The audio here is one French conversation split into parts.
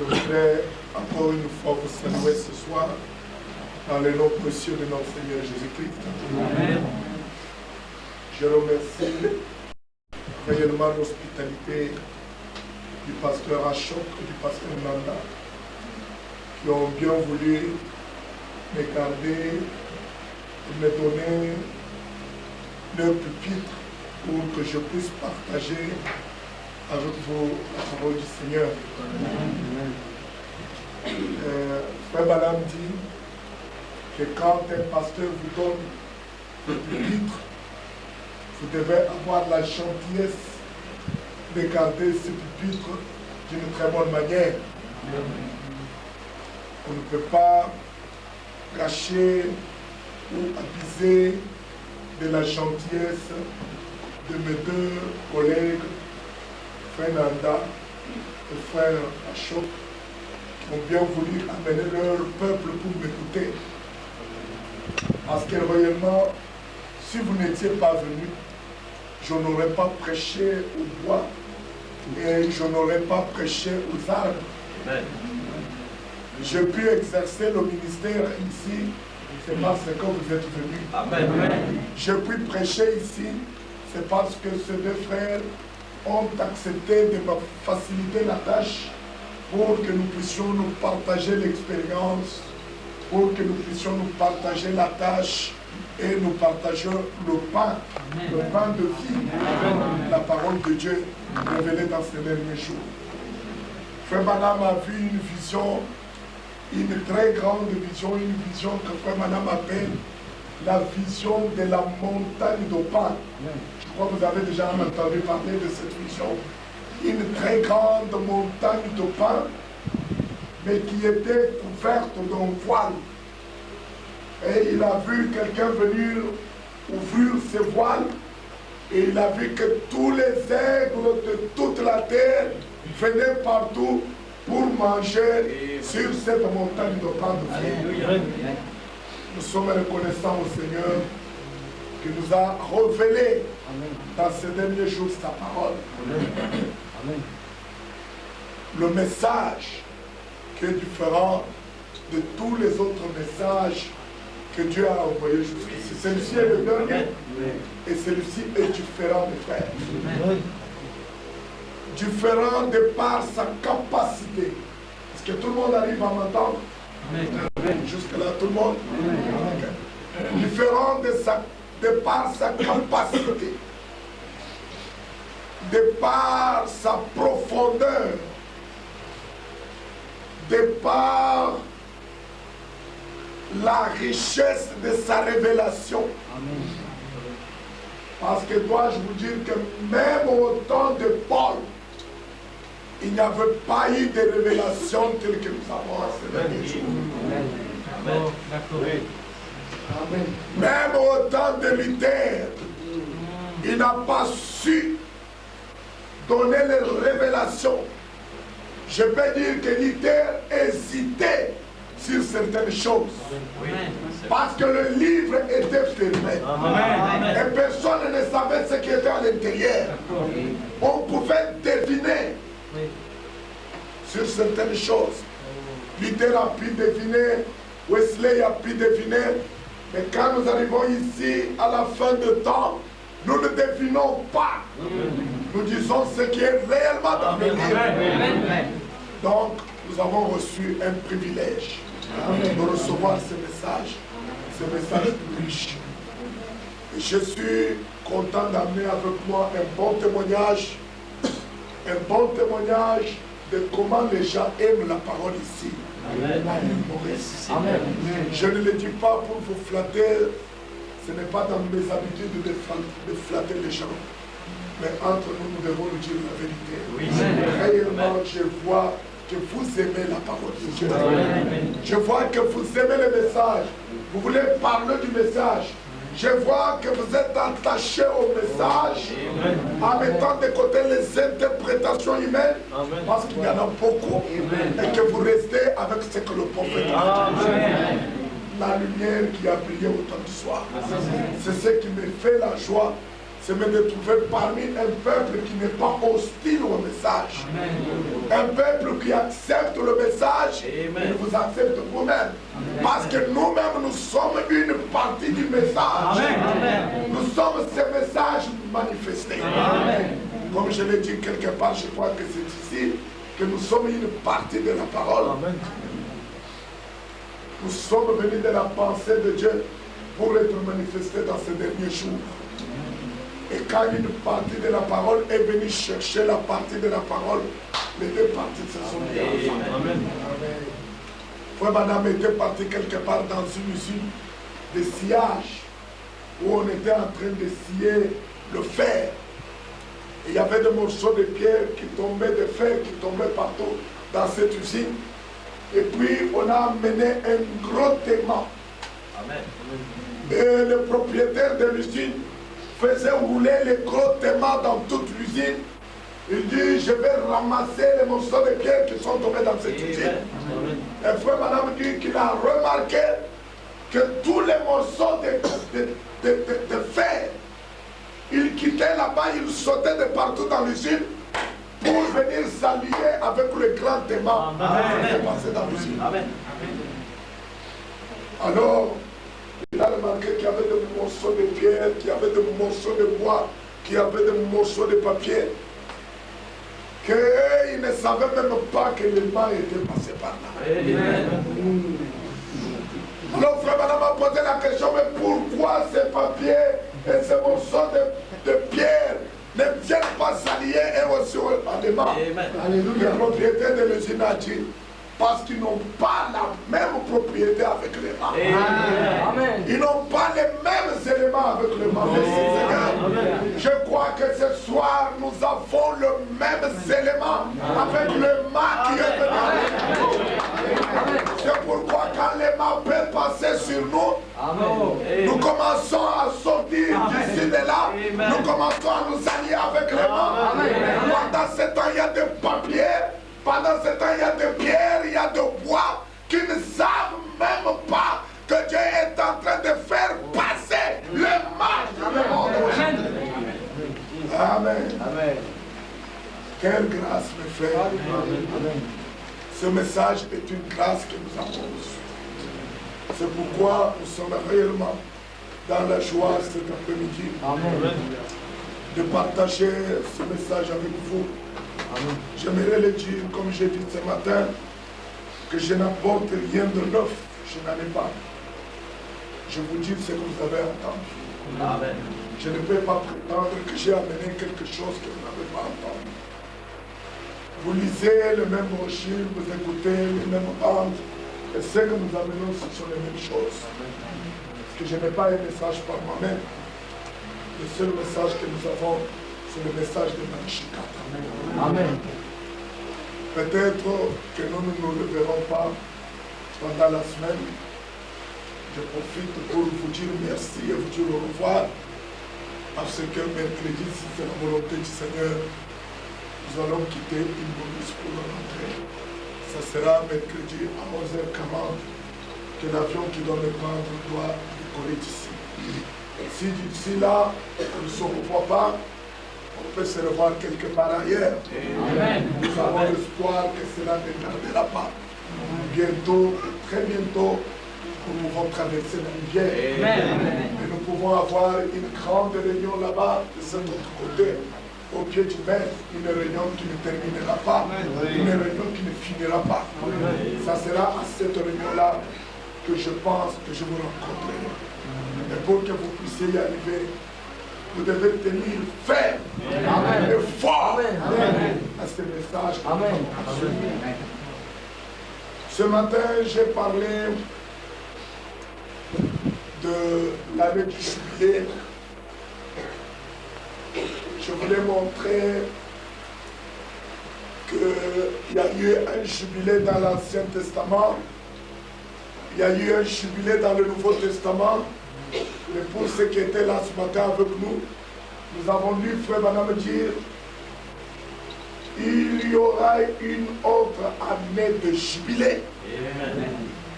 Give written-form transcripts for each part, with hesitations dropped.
Je voudrais encore une fois vous saluer ce soir dans le nom précieux de notre Seigneur Jésus-Christ. Amen. Je remercie réellement l'hospitalité du pasteur Ashok et du pasteur Nanda qui ont bien voulu me garder et me donner leur pupitre pour que je puisse partager avec vous la parole du Seigneur. Frère Balam dit que quand un pasteur vous donne le pupitre, vous devez avoir la gentillesse de garder ce pupitre d'une très bonne manière. On ne peut pas gâcher ou abuser de la gentillesse de mes deux collègues, frère Nanda et frère Ashok, qui ont bien voulu amener leur peuple pour m'écouter. Parce que réellement, si vous n'étiez pas venu, je n'aurais pas prêché au bois et je n'aurais pas prêché aux arbres. Amen. J'ai pu exercer le ministère ici, c'est parce que vous êtes venus. Amen. J'ai pu prêcher ici, c'est parce que ces deux frères ont accepté de me faciliter la tâche pour que nous puissions nous partager l'expérience, pour que nous puissions nous partager la tâche et nous partageons le pain de vie, la parole de Dieu révélée dans ces derniers jours. Frère Manam a vu une vision, une très grande vision, une vision que Frère Manam appelle la vision de la montagne de pain. Je crois que vous avez déjà entendu parler de cette vision. Une très grande montagne de pain, mais qui était couverte d'un voile. Et il a vu quelqu'un venir ouvrir ses voiles et il a vu que tous les aigles de toute la terre venaient partout pour manger sur cette montagne de pain de vie. Nous sommes reconnaissants au Seigneur qui nous a révélé dans ces derniers jours sa parole. Amen. Le message qui est différent de tous les autres messages que Dieu a envoyé jusqu'ici. Celui-ci est le dernier et celui-ci est différent des frères. Différent de par sa capacité. Est-ce que tout le monde arrive à m'entendre? Jusque-là, tout le monde? Différent de par sa capacité, de par sa profondeur, de par la richesse de sa révélation. Amen. Parce que dois-je vous dire que même au temps de Paul, il n'y avait pas eu de révélation telle que nous avons à ce dernier jour. Amen. Même au temps de Luther, il n'a pas su donner les révélations. Je peux dire que Luther hésitait sur certaines choses. Parce que le livre était fermé. Et personne ne savait ce qui était à l'intérieur. On pouvait deviner sur certaines choses. Luther a pu deviner, Wesley a pu deviner, mais quand nous arrivons ici à la fin de temps, nous ne devinons pas. Nous disons ce qui est réellement dans le livre. Donc, nous avons reçu un privilège de recevoir ce message riche. Je suis content d'amener avec moi un bon témoignage de comment les gens aiment la parole ici. Amen. Amen. Je ne le dis pas pour vous flatter, ce n'est pas dans mes habitudes de flatter les gens. Mais entre nous, nous devons nous dire la vérité. Oui. Réellement, je vois que vous aimez la parole de Dieu. Amen. Je vois que vous aimez le message. Vous voulez parler du message. Je vois que vous êtes attachés au message. Amen. En mettant de côté les interprétations humaines. Amen. Parce qu'il y en a beaucoup. Amen. Et que vous restez avec ce que le prophète a dit. La lumière qui a brillé au temps du soir. C'est ce qui me fait la joie. c'est de trouver parmi un peuple qui n'est pas hostile au message. Amen. Un peuple qui accepte le message et vous accepte vous-même. Parce que nous-mêmes, nous sommes une partie du message. Amen. Nous sommes ces messages manifestés. Amen. Comme je l'ai dit quelque part, je crois que c'est ici, que nous sommes une partie de la parole. Amen. Nous sommes venus de la pensée de Dieu pour être manifestés dans ces derniers jours. Et quand une partie de la parole est venue chercher la partie de la parole, les deux parties se sont mises ensemble. Amen. Frère madame était parti quelque part dans une usine de sciage où on était en train de scier le fer. Et il y avait des morceaux de pierre qui tombaient, de fer qui tombaient partout dans cette usine. Et puis on a amené un gros aimant. Amen. Et le propriétaire de l'usine faisait rouler les gros aimants dans toute l'usine. Il dit, je vais ramasser les morceaux de pierre qui sont tombés dans cette usine. Et frère madame dit qu'il a remarqué que tous les morceaux de fer, ils quittaient là-bas, ils sautaient de partout dans l'usine pour venir s'allier avec le grand aimant qui s'est passé dans l'usine. Alors, il a remarqué qu'il y avait des morceaux de pierre, qu'il y avait des morceaux de bois, qu'il y avait des morceaux de papier, qu'il ne savait même pas que l'aimant était passé par là. Alors, frère madame m'a posé la question, mais pourquoi ces papiers et ces morceaux de pierre ne viennent pas s'allier et aussi à l'aimant? Le propriétaire de l'usine a dit, parce qu'ils n'ont pas la même propriété avec l'aimant. Ils n'ont pas les mêmes éléments avec l'aimant. Je crois que ce soir, nous avons le même élément avec l'aimant qui est venu. C'est pourquoi quand l'aimant peut passer sur nous, nous commençons à sortir d'ici de là, nous commençons à nous allier avec l'aimant. Pendant ce temps, il y a des papiers. Pendant ce temps, il y a des pierres, il y a des bois qui ne savent même pas que Dieu est en train de faire passer le mal dans le monde. Amen. Amen. Quelle grâce, mes frères. Amen. Ce message est une grâce que nous avons reçue. C'est pourquoi nous sommes réellement dans la joie cet après-midi de partager ce message avec vous. J'aimerais le dire, comme j'ai dit ce matin, que je n'apporte rien de neuf, je n'en ai pas. Je vous dis ce que vous avez entendu. Amen. Je ne peux pas prétendre que j'ai amené quelque chose que vous n'avez pas entendu. Vous lisez les mêmes brochures, vous écoutez les mêmes bandes, et ce que nous amenons, ce sont les mêmes choses. Parce que je n'ai pas un message par moi-même. Le seul message que nous avons, c'est le message de Malachie 4. Amen. Peut-être que nous ne nous le verrons pas pendant la semaine. Je profite pour vous dire merci et vous dire au revoir. Parce que mercredi, si c'est la volonté du Seigneur, nous allons quitter une bonus pour rentrer. Ça sera mercredi à 11h40 que l'avion qui doit me prendre doit décoller d'ici. Si d'ici là, nous ne se revoit pas, on peut se revoir quelque part ailleurs. Amen. Nous avons l'espoir que cela ne tardera pas. Bientôt, très bientôt, nous pouvons traverser la rivière. Amen. Et nous pouvons avoir une grande réunion là-bas, de cet autre côté, au pied du maître, une réunion qui ne terminera pas, une réunion qui ne finira pas. Ça sera à cette réunion-là que je pense que je vous rencontrerai. Et pour que vous puissiez y arriver, vous devez tenir ferme et fort à ce message. Amen. Ce matin, j'ai parlé de l'année du jubilé. Je voulais montrer qu'il y a eu un jubilé dans l'Ancien Testament, il y a eu un jubilé dans le Nouveau Testament. Mais pour ceux qui étaient là ce matin avec nous, nous avons lu Frère Madame dire, il y aura une autre année de jubilé. Amen.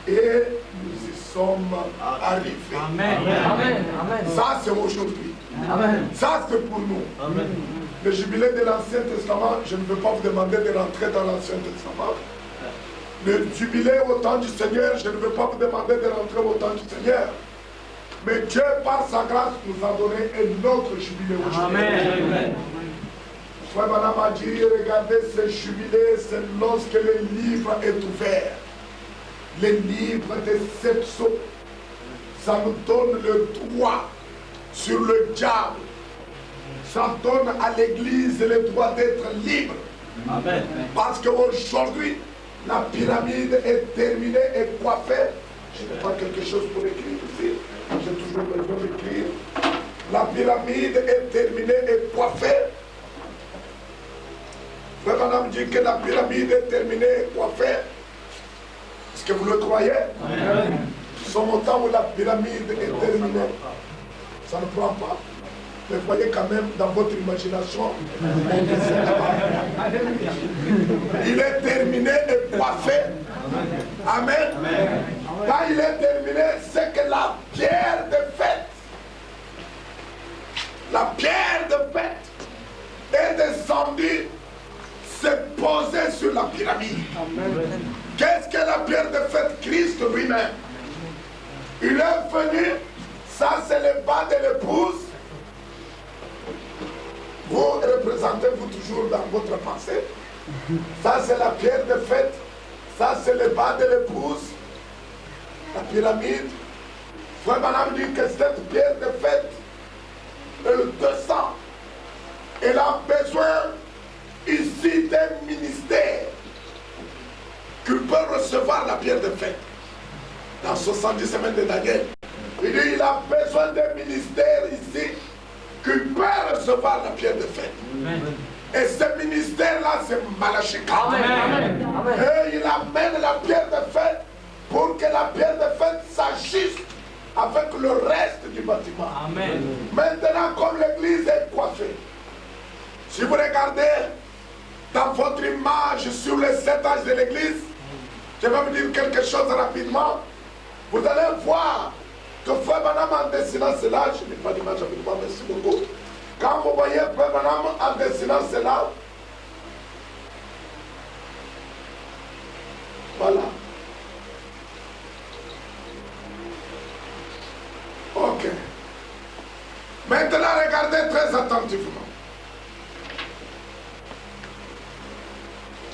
Et nous y sommes arrivés. Amen. Amen. Ça c'est aujourd'hui. Amen. Ça, c'est pour nous. Amen. Le jubilé de l'Ancien Testament, je ne veux pas vous demander de rentrer dans l'Ancien Testament. Le jubilé au temps du Seigneur, je ne veux pas vous demander de rentrer au temps du Seigneur. Mais Dieu, par sa grâce, nous a donné un autre jubilé aujourd'hui. Amen. Frère Madame a dit, regardez ce jubilé, c'est lorsque le livre est ouvert. Le livre des 7 sceaux. Ça nous donne le droit sur le diable. Ça donne à l'Église le droit d'être libre. Amen. Parce qu'aujourd'hui, la pyramide est terminée et coiffée. Je n'ai pas quelque chose pour écrire ici. J'ai toujours besoin d'écrire. La pyramide est terminée et coiffée. Frère Madame dit que la pyramide est terminée et coiffée. Est-ce que vous le croyez? Amen. Son temps où la pyramide est terminée, ça ne prend pas. Mais voyez quand même dans votre imagination, il est terminé et coiffé. Amen. Quand il est terminé, c'est que la pierre de fête, est descendue, s'est posée sur la pyramide. Qu'est-ce que la pierre de fête? Christ lui-même. Il est venu, ça c'est le bas de l'épouse. Vous représentez-vous toujours dans votre pensée. Ça c'est la pierre de fête. Ça c'est le bas de l'épouse. La pyramide. Frère Madame dit que cette pierre de fête, elle descend. Elle a besoin ici d'un ministère qui peut recevoir la pierre de fête. Dans 70 semaines de Daniel, il dit il a besoin d'un ministère ici qui peut recevoir la pierre de fête. Amen. Et ce ministère-là, c'est Malachi 4. Et il amène la pierre de fête pour que la pierre de fête s'ajuste avec le reste du bâtiment. Amen. Maintenant, comme l'église est coiffée, si vous regardez dans votre image sur les 7 âges de l'église, je vais vous dire quelque chose rapidement. Vous allez voir que Frère Branham en dessinant cela, je n'ai pas d'image avec moi, merci beaucoup. Quand vous voyez Frère Branham en dessinant cela, voilà. Ok. Maintenant, regardez très attentivement.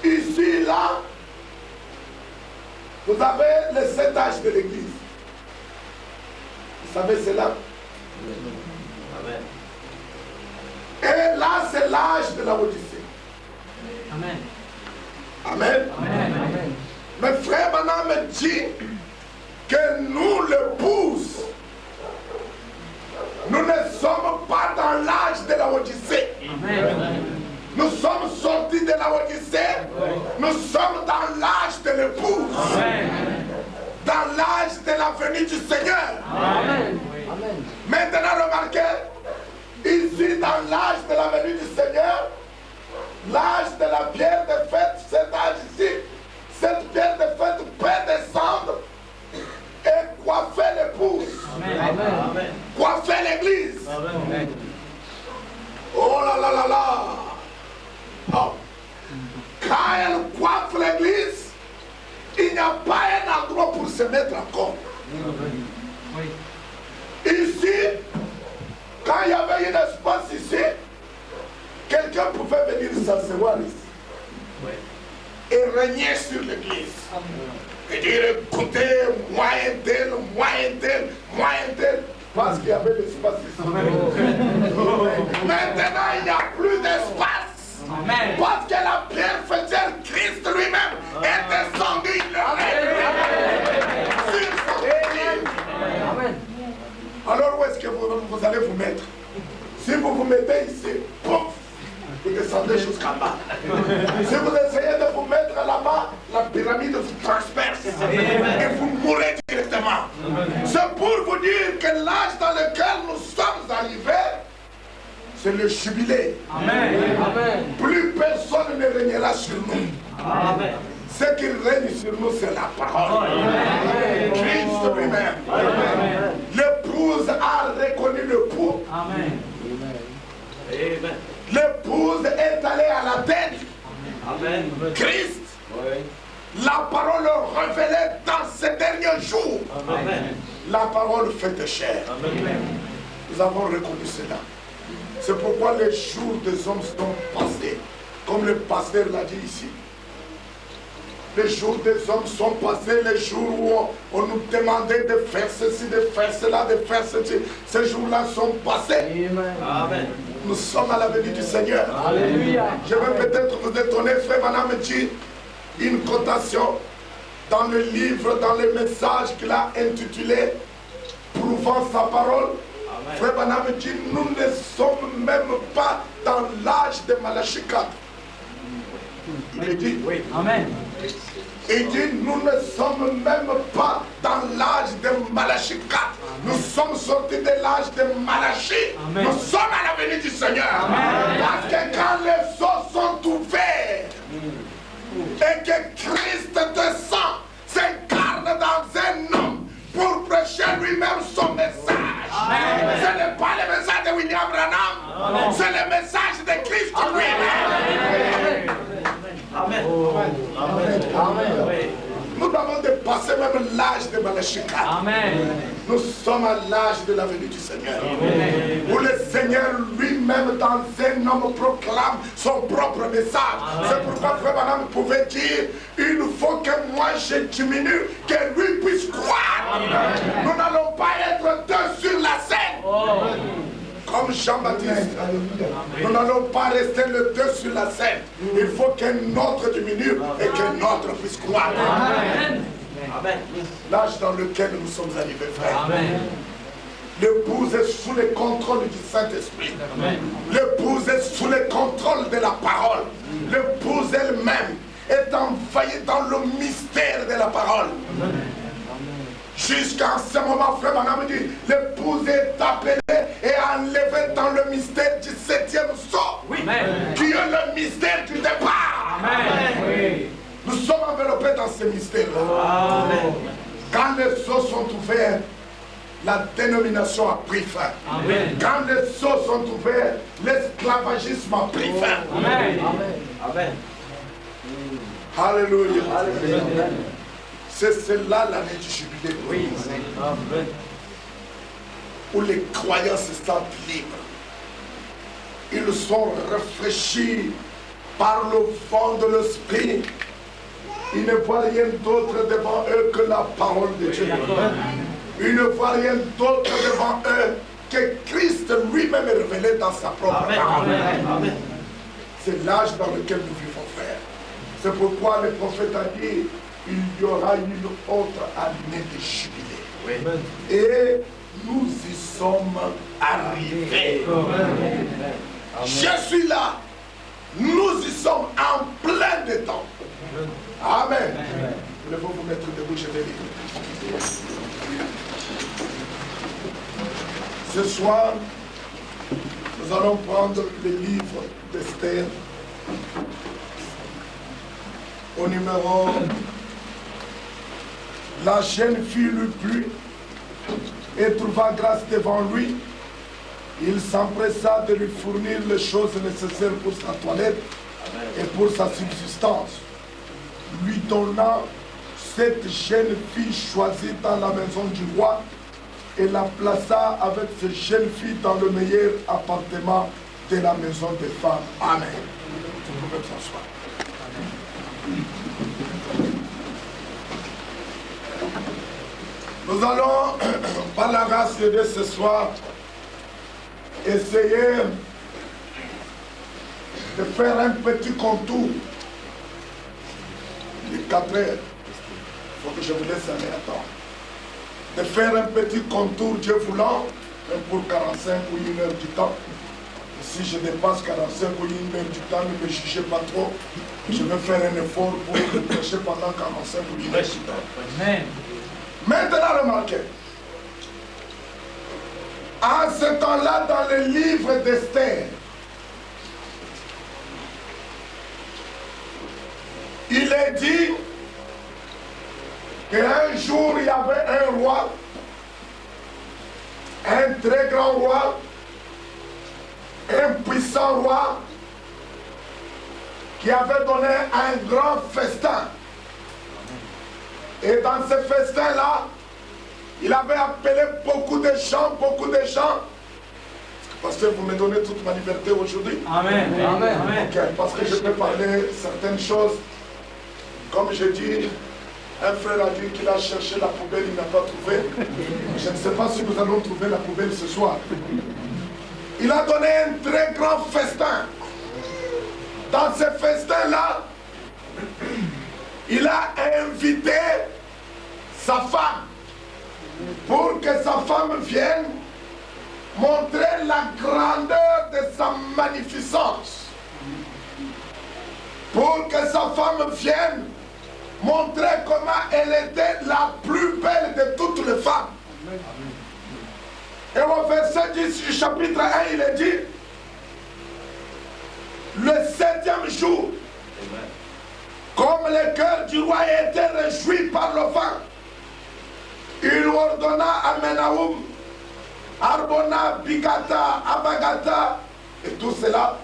Ici, là, vous avez les 7 âges de l'église. Vous savez cela? Amen. Et là, c'est l'âge de la Odyssée. Amen. Amen. Amen. Mais Frère Branham me dit que nous, l'épouse, nous ne sommes pas dans l'âge de la Odyssée. Amen. Nous sommes sortis de la Odyssée. Nous sommes dans l'âge de l'épouse. Dans l'âge de la venue du Seigneur. Amen. Maintenant, remarquez, ici, dans l'âge de la venue du Seigneur, l'âge de la pierre de fête, cet âge ici, cette pierre de fête peut descendre et coiffer l'épouse. Coiffer l'église. Oh là là là là. Oh. Quand elle coiffe l'église, il n'y a pas un endroit pour se mettre encore. Ici, quand il y avait un espace ici, quelqu'un pouvait venir s'asseoir ici et régner sur l'église. Et dire, écoutez, moi un tel, parce qu'il y avait l'espace ici. Maintenant, il n'y a plus d'espace. Parce que la pierre fêtière, Christ lui-même, est descendu sur son église. Alors où est-ce que vous allez vous mettre? Si vous vous mettez ici, pouf, vous descendez jusqu'en bas. Si vous essayez de vous mettre là-bas, la pyramide vous transperce et vous mourrez directement. C'est pour vous dire que l'âge dans lequel nous sommes arrivés, c'est le jubilé. Amen. Plus personne ne régnera sur nous. Amen. Ce qui règne sur nous, c'est la parole. Christ lui-même. L'épouse a reconnu le pou. Amen. L'épouse est allée à la tête. Amen. Christ, Oui. la parole révélée dans ces derniers jours. Amen. La parole faite chair. Amen. Nous avons reconnu cela. C'est pourquoi les jours des hommes sont passés. Comme le pasteur l'a dit ici. Les jours des hommes sont passés, les jours où on nous demandait de faire ceci, de faire cela, de faire ceci. Ces jours-là sont passés. Amen. Nous sommes à la venue du Seigneur. Alléluia. Je vais peut-être vous étonner, frère Vanam dit une cotation dans le livre, dans le message qu'il a intitulé Prouvant sa parole. Amen. Frère Vanam dit nous ne sommes même pas dans l'âge de Malachie 4. Il dit, Oui. Amen. il dit, nous ne sommes même pas dans l'âge de Malachie 4. Nous sommes sortis de l'âge de Malachie. Amen. Nous sommes à la venue du Seigneur. Amen. Parce que quand les eaux sont ouvertes et que Christ descend, s'incarne dans un homme pour prêcher lui-même son message. Amen. Ce n'est pas le message de William Branham, Amen. c'est le message de Christ lui-même. Amen. Amen. Amen. Oui. Nous avons dépassé même l'âge de Malachie 4. Amen. Nous sommes à l'âge de la venue du Seigneur. Amen. Où le Seigneur lui-même dans un homme proclame son propre message. C'est pourquoi Frère Branham pouvait dire, il faut que moi je diminue, que lui puisse croire. Nous n'allons pas être deux sur la scène. Comme Jean-Baptiste. Nous n'allons pas rester le deux sur la scène. Il faut qu'un autre diminue et qu'un autre puisse croire. Amen. Amen. L'âge dans lequel nous sommes arrivés, frère. Amen. L'épouse est sous le contrôle du Saint-Esprit. Amen. L'épouse est sous le contrôle de la parole. L'épouse elle-même est envahie dans le mystère de la parole. Jusqu'à ce moment, frère Branham dit, l'épouse est appelée et enlevée dans le mystère du 7e sceau, Amen. qui est le mystère du départ. Amen. Oui. Nous sommes enveloppés dans ce mystère-là. Amen. Quand les sceaux sont ouverts, la dénomination a pris fin. Amen. Quand les sceaux sont ouverts, l'esclavagisme a pris fin. Amen. Amen. Alléluia. Alléluia. C'est cela l'année du jubilé. Oui. Amen. Où les croyants se sentent libres. Ils sont rafraîchis par le vent de l'esprit. Ils ne voient rien d'autre devant eux que la parole de Dieu. Ils ne voient rien d'autre devant eux que Christ lui-même est révélé dans sa propre Amen. parole. Amen. Amen. C'est l'âge dans lequel nous vivons, frère. C'est pourquoi le prophète a dit, il y aura une autre année de jubilé. Oui. Et nous y sommes arrivés. Je suis là. Nous y sommes en plein dedans. Amen. Voulez-vous vous mettre debout, je vais lire. Ce soir, nous allons prendre le livre d'Esther au numéro. La jeune fille lui plut et trouva grâce devant lui. Il s'empressa de lui fournir les choses nécessaires pour sa toilette et pour sa subsistance, lui donnant cette jeune fille choisie dans la maison du roi et la plaça avec cette jeune fille dans le meilleur appartement de la maison des femmes. Amen. Vous pouvez s'asseoir. Nous allons, par la grâce de Dieu ce soir, essayer de faire un petit contour de 4 heures. Il faut que je vous laisse aller attendre. De faire un petit contour, Dieu voulant, même pour 45 ou 1 heure du temps. Et si je dépasse 45 ou 1 heure du temps, ne me jugez pas trop. Je vais faire un effort pour vous prêcher pendant 45 ou 1 heure du temps. Amen. Maintenant, remarquez. En ce temps-là, dans le livre d'Esther, il est dit qu'un jour, il y avait un roi, un très grand roi, un puissant roi qui avait donné un grand festin. Et dans ce festin-là, il avait appelé beaucoup de gens. Parce que vous me donnez toute ma liberté aujourd'hui. Amen. Amen. Okay, parce que je peux parler certaines choses. Comme je dis, un frère a dit qu'il a cherché la poubelle, il n'a pas trouvé. Je ne sais pas si nous allons trouver la poubelle ce soir. Il a donné un très grand festin. Dans ce festin-là, il a invité sa femme pour que sa femme vienne montrer la grandeur de sa magnificence. Pour que sa femme vienne montrer comment elle était la plus belle de toutes les femmes. Et au verset 10 du chapitre 1, il est dit, le 7e jour, comme le cœur du roi était réjoui par le vent, il ordonna à Menaoum, Arbona, Bigata, Abagata, et tout cela,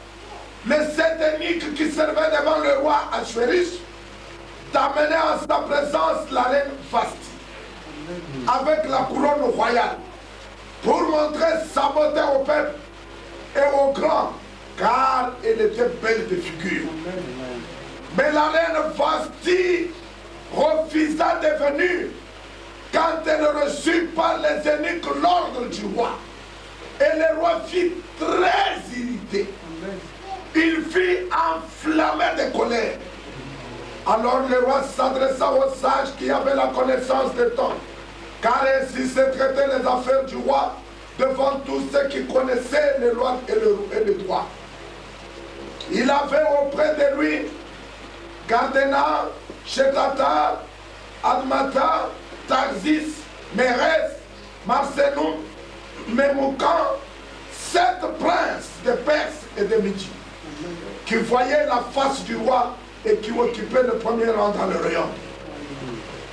les 7 eunuques qui servaient devant le roi Assuérus, d'amener en sa présence la reine Vasti, avec la couronne royale, pour montrer sa beauté au peuple et aux grands, car elle était belle de figure. Mais la reine Vasti refusa de venir quand elle reçut par les eunuques l'ordre du roi. Et le roi fut très irrité. Il fut enflammé de colère. Alors le roi s'adressa aux sages qui avaient la connaissance des temps, car ainsi se traitaient les affaires du roi devant tous ceux qui connaissaient les lois et le droit. Il avait auprès de lui Gardena, Shetatar, Admata, Tarzis, Mérès, Marcenum, Memoukan, 7 princes de Perse et de Midi, qui voyaient la face du roi et qui occupaient le premier rang dans le royaume.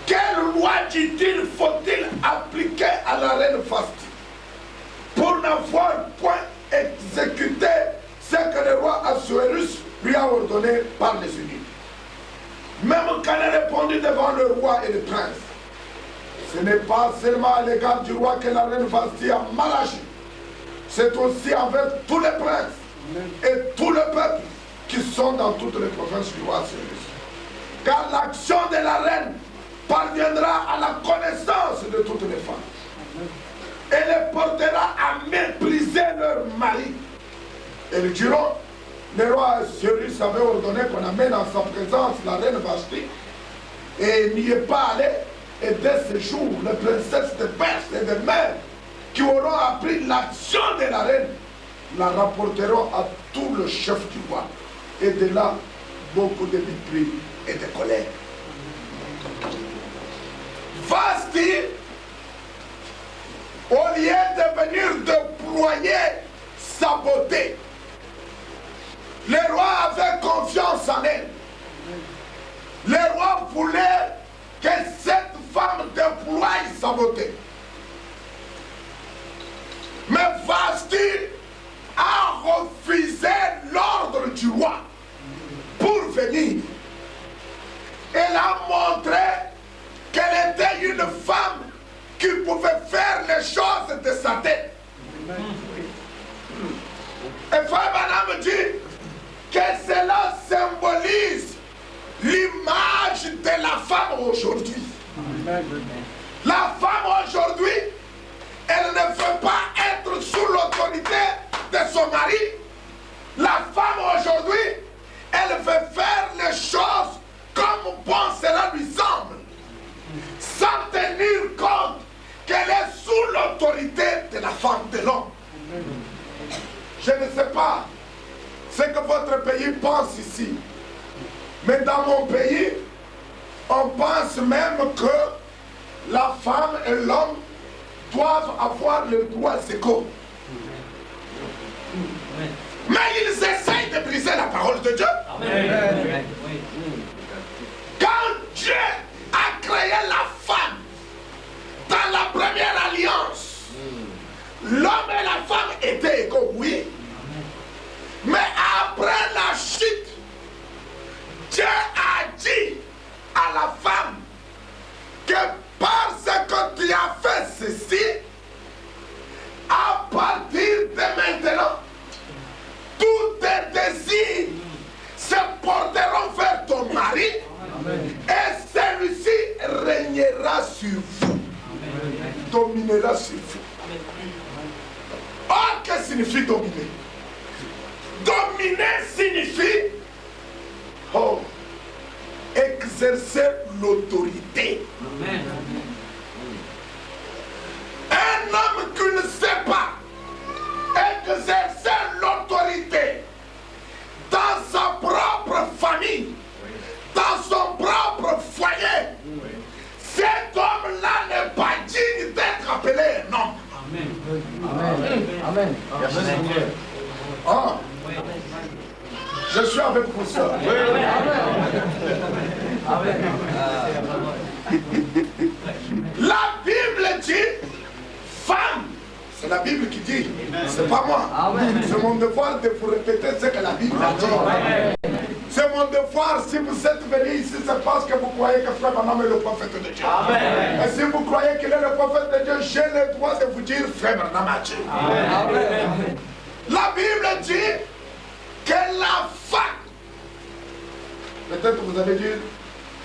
Quelle loi, dit-il, faut-il appliquer à la reine Vasti pour n'avoir point exécuté ce que le roi Assuérus lui a ordonné par les eunuques? Même quand elle répondit devant le roi et les princes, ce n'est pas seulement à l'égard du roi que la reine Vasti a mal agi, c'est aussi envers tous les princes et tout le peuple qui sont dans toutes les provinces du roi Assuérus. Car l'action de la reine parviendra à la connaissance de toutes les femmes et les portera à mépriser leur mari. Et ils diront, le roi Assuérus avait ordonné qu'on amène en sa présence la reine Vasti, et il n'y est pas allé. Et dès ce jour, les princesses de Perse et de Mèdes qui auront appris l'action de la reine la rapporteront à tout le chef du roi. Et de là, beaucoup de mépris et de colère. Vasti, au lieu de venir déployer sa beauté, le roi avait confiance en elle. Le roi voulait que cette femme déploie sa beauté. Mais Vasti a refusé l'ordre du roi pour venir. Elle a montré qu'elle était une femme qui pouvait faire les choses de sa tête. Et Frère Branham dit que cela symbolise l'image de la femme aujourd'hui. La femme aujourd'hui, elle ne veut pas être sous l'autorité de son mari. La femme aujourd'hui, elle veut faire les choses comme bon cela lui semble, sans tenir compte qu'elle est sous l'autorité de la femme de l'homme. Je ne sais pas ce que votre pays pense ici, mais dans mon pays, on pense même que la femme et l'homme doivent avoir le droit égaux. Mais ils essayent de briser la parole de Dieu. Amen. Quand Dieu a créé la femme dans la première alliance, l'homme et la femme étaient égaux, oui. régnera sur vous. Dominera sur vous. Or, que signifie dominer? Dominer signifie exercer l'autorité. Un homme qui ne sait pas exercer l'autorité dans sa propre famille, dans son propre foyer, cet homme-là n'est pas digne d'être appelé un homme. Amen. Ah. Je suis avec vous, sœur. La Bible dit femme. C'est la Bible qui dit. C'est pas moi. C'est mon devoir de vous répéter ce que la Bible a dit. C'est mon devoir. Si vous êtes venu ici, c'est parce que vous croyez que Frère Branham est le prophète de Dieu. Et si vous croyez qu'il est le prophète de Dieu, j'ai le droit de vous dire Frère Branham a dit. La Bible dit que la femme. Peut-être que vous allez dire,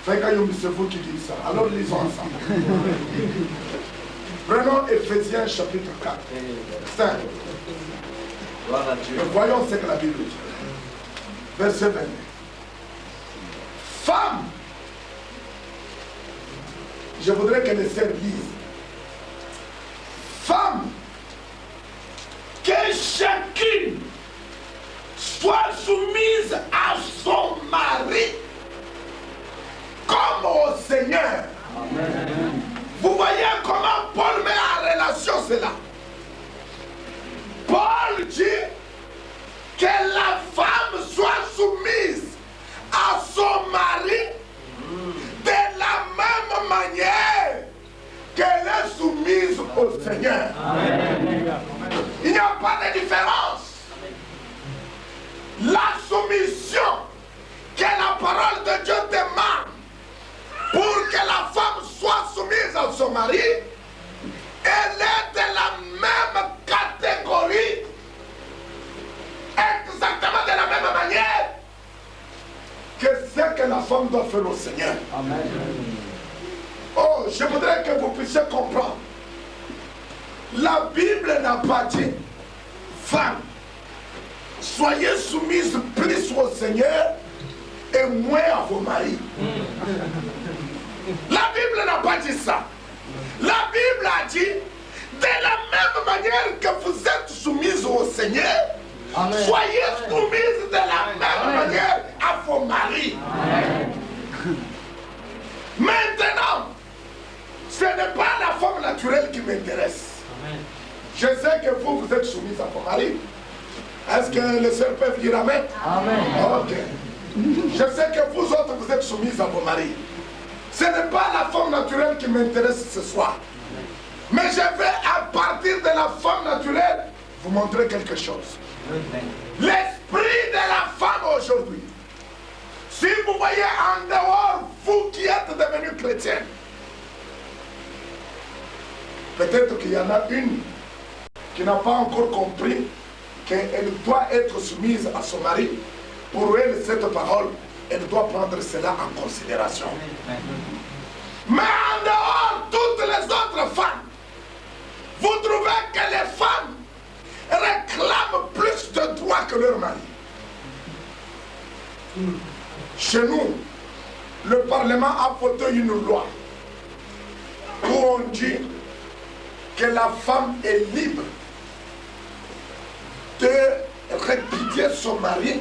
c'est vous qui dites ça. Alors lisons ensemble. Prenons Éphésiens chapitre 4. 5. Et voyons ce que la Bible dit. Verset 22. Femme, je voudrais que les sœurs lisent. Femme, que chacune soit soumise à son mari comme au Seigneur. Amen. Vous voyez comment Paul met en relation cela. Paul dit que la femme soit soumise à son mari de la même manière qu'elle est soumise au Seigneur. Amen. Il n'y a pas de différence. La soumission que la parole de Dieu demande pour que la femme soit soumise à son mari, elle est de la même catégorie, exactement de la même manière que ce que la femme doit faire au Seigneur. Amen. Oh, je voudrais que vous puissiez comprendre. La Bible n'a pas dit, femme, soyez soumises plus au Seigneur et moins à vos maris. La Bible n'a pas dit ça. La Bible a dit, de la même manière que vous êtes soumises au Seigneur, amen, soyez soumises de la même manière à vos maris. Amen. Maintenant, ce n'est pas la femme naturelle qui m'intéresse. Je sais que vous êtes soumises à vos maris. Est-ce que les sœurs peuvent dire amen? Amen. Ok. Je sais que vous autres, vous êtes soumises à vos maris. Ce n'est pas la femme naturelle qui m'intéresse ce soir. Mais je vais, à partir de la femme naturelle, vous montrer quelque chose. L'esprit de la femme aujourd'hui. Si vous voyez en dehors, vous qui êtes devenus chrétiens, peut-être qu'il y en a une qui n'a pas encore compris qu'elle doit être soumise à son mari. Pour elle, cette parole, elle doit prendre cela en considération. Mais en dehors, toutes les autres femmes, vous trouvez que les femmes réclament plus de droits que leur mari. Chez nous, le Parlement a voté une loi où on dit que la femme est libre de répudier son mari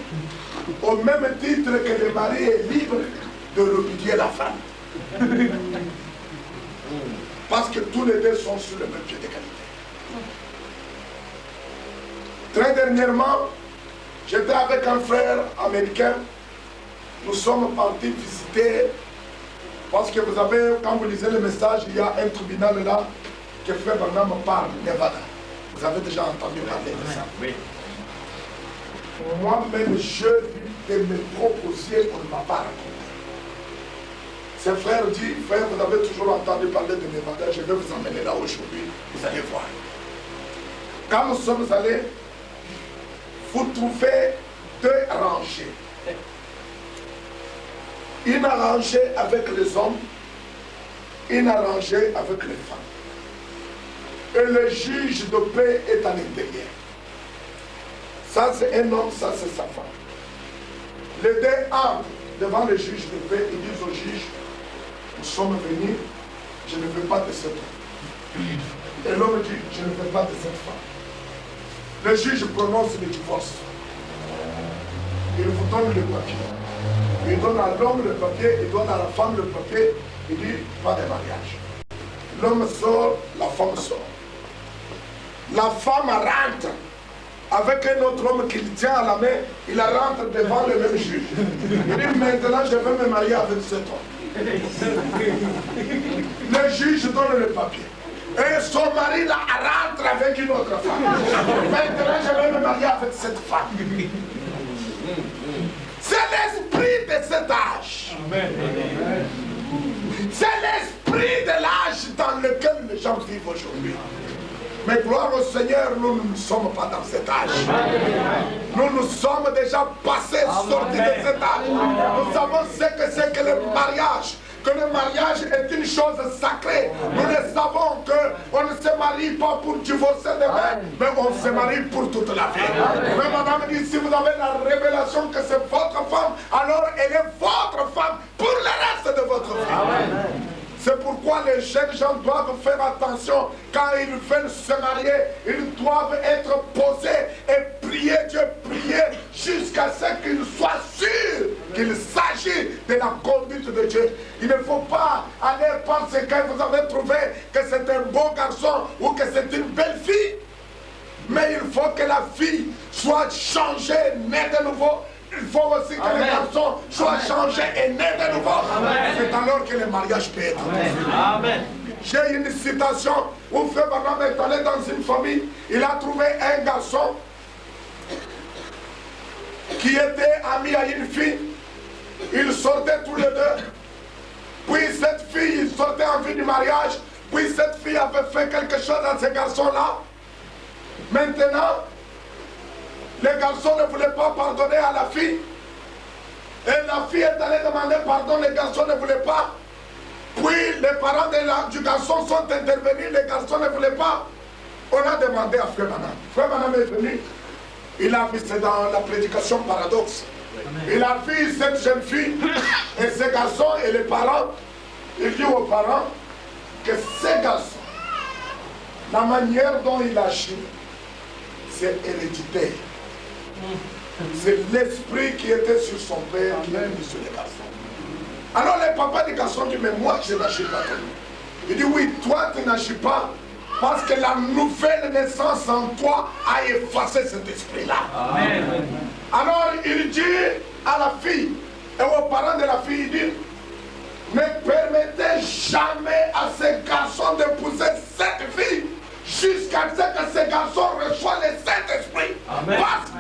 au même titre que le mari est libre de répudier la femme. Parce que tous les deux sont sur le même pied d'égalité. Très dernièrement, j'étais avec un frère américain. Nous sommes partis visiter, parce que vous avez, quand vous lisez le message, il y a un tribunal là que Frère Branham parle, Nevada. Vous avez déjà entendu parler de ça. Oui. Moi-même, je de mes propres yeux, on ne m'a pas raconté. Ce frère dit, frère, vous avez toujours entendu parler de Nevada, je vais vous emmener là aujourd'hui, vous allez voir. Quand nous sommes allés, vous trouvez deux rangées. Une rangée avec les hommes inarrangé avec les femmes. Et le juge de paix est à l'intérieur. Ça c'est un homme, ça c'est sa femme. Les deux entrent devant le juge de paix, ils disent au juge, nous sommes venus, je ne veux pas de cet homme. Et l'homme dit, je ne veux pas de cette femme. Le juge prononce le divorce. Il vous donne le papier. Il donne à l'homme le papier, il donne à la femme le papier, il dit, pas de mariage. L'homme sort, la femme sort. La femme rentre avec un autre homme qui le tient à la main, il la rentre devant le même juge. Il dit, maintenant je veux me marier avec cet homme. Le juge donne le papier. Et son mari la rentre avec une autre femme. Maintenant je veux me marier avec cette femme. C'est l'esprit de cet âge. C'est l'esprit de l'âge dans lequel les gens vivent aujourd'hui. Mais gloire au Seigneur, nous ne sommes pas dans cet âge. Nous sommes déjà passés, sortis de cet âge. Nous savons ce que c'est que le mariage. Que le mariage est une chose sacrée. Nous le savons qu'on ne se marie pas pour divorcer demain, mais on se marie pour toute la vie. Mais madame dit, si vous avez la révélation que c'est votre femme, alors elle est votre femme pour le reste de votre vie. C'est pourquoi les jeunes gens doivent faire attention. Quand ils veulent se marier, ils doivent être posés et prier Dieu, prier jusqu'à ce qu'ils soient sûrs qu'il s'agit de la conduite de Dieu. Il ne faut pas aller penser que vous avez trouvé que c'est un beau garçon ou que c'est une belle fille. Mais il faut que la fille soit changée, née de nouveau. Il faut aussi que les garçons soient changés et nés de nouveau. C'est alors que le mariage peut être. Amen. J'ai une citation où Frère Branham est allé dans une famille. Il a trouvé un garçon qui était ami à une fille. Ils sortaient tous les deux. Puis cette fille, il sortait en vue du mariage. Puis cette fille avait fait quelque chose à ce garçon-là. Maintenant, les garçons ne voulaient pas pardonner à la fille. Et la fille est allée demander pardon, les garçons ne voulaient pas. Puis les parents du garçon sont intervenus, les garçons ne voulaient pas. On a demandé à Frère Branham. Frère Branham est venu. Il a vu, c'est dans la prédication paradoxe. Il a vu cette jeune fille et ces garçons et les parents. Il dit aux parents que ces garçons, la manière dont il agit, c'est héréditaire. C'est l'esprit qui était sur son père qui est mis sur les garçons. Alors les papas des garçons disent, mais moi je n'agis pas comme lui. Il dit, oui, toi tu n'agis pas parce que la nouvelle naissance en toi a effacé cet esprit-là. Alors il dit à la fille et aux parents de la fille, il dit, ne permettez jamais à ces garçons d'épouser cette fille jusqu'à ce que ces garçons reçoivent le Saint-Esprit. Parce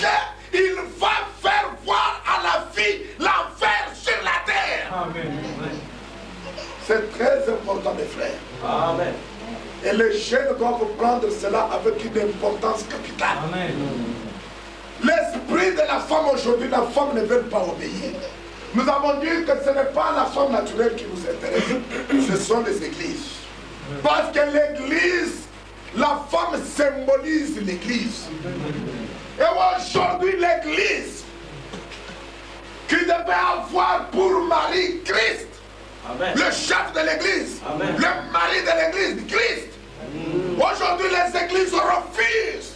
qu'il va faire voir à la fille l'enfer sur la terre. C'est très important, mes frères. Amen. Et les jeunes doivent prendre cela avec une importance capitale. L'esprit de la femme aujourd'hui, la femme ne veut pas obéir. Nous avons dit que ce n'est pas la femme naturelle qui nous intéresse, ce sont les églises. Parce que l'église, la femme symbolise l'église. Et aujourd'hui, l'église, qui devait avoir pour mari Christ, le chef de l'église, le mari de l'église, Christ. Aujourd'hui, les églises refusent.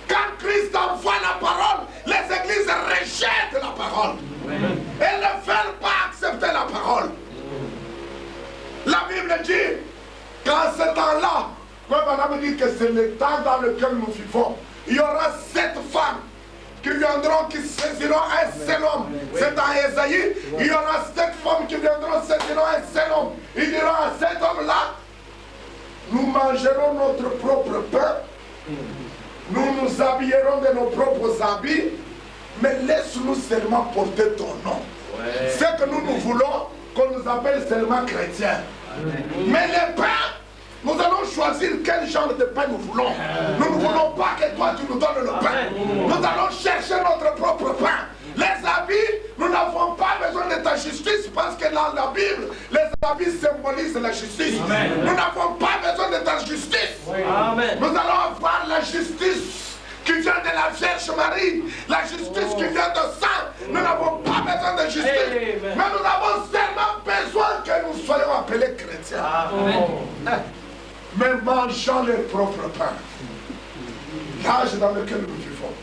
Quand Christ envoie la parole, les églises rejettent la parole. Elles ne veulent pas accepter la parole. La Bible dit qu'en ce temps-là, quand Madame dit que c'est le temps dans lequel nous vivons, il y aura 7 femmes qui viendront, qui saisiront un seul homme. C'est dans Ésaïe. Il y aura 7 femmes qui viendront, saisiront un seul homme. Ils diront à cet homme-là, nous mangerons notre propre pain, nous nous habillerons de nos propres habits, mais laisse-nous seulement porter ton nom. Ce que nous voulons, qu'on nous appelle seulement chrétiens. Mais les pains, nous allons choisir quel genre de pain nous voulons. Nous ne voulons pas que toi tu nous donnes le pain. Nous allons chercher notre propre pain. Les habits, nous n'avons pas besoin de ta justice parce que dans la Bible, les habits symbolisent la justice. Amen. Nous n'avons pas besoin de ta justice. Amen. Nous allons avoir la justice qui vient de la Vierge Marie, la justice qui vient de sang. Nous n'avons pas besoin de justice, Amen. mais nous avons seulement besoin que nous soyons appelés chrétiens. Amen. Mais mangeant leur propre pain. L'âge dans lequel nous vivons.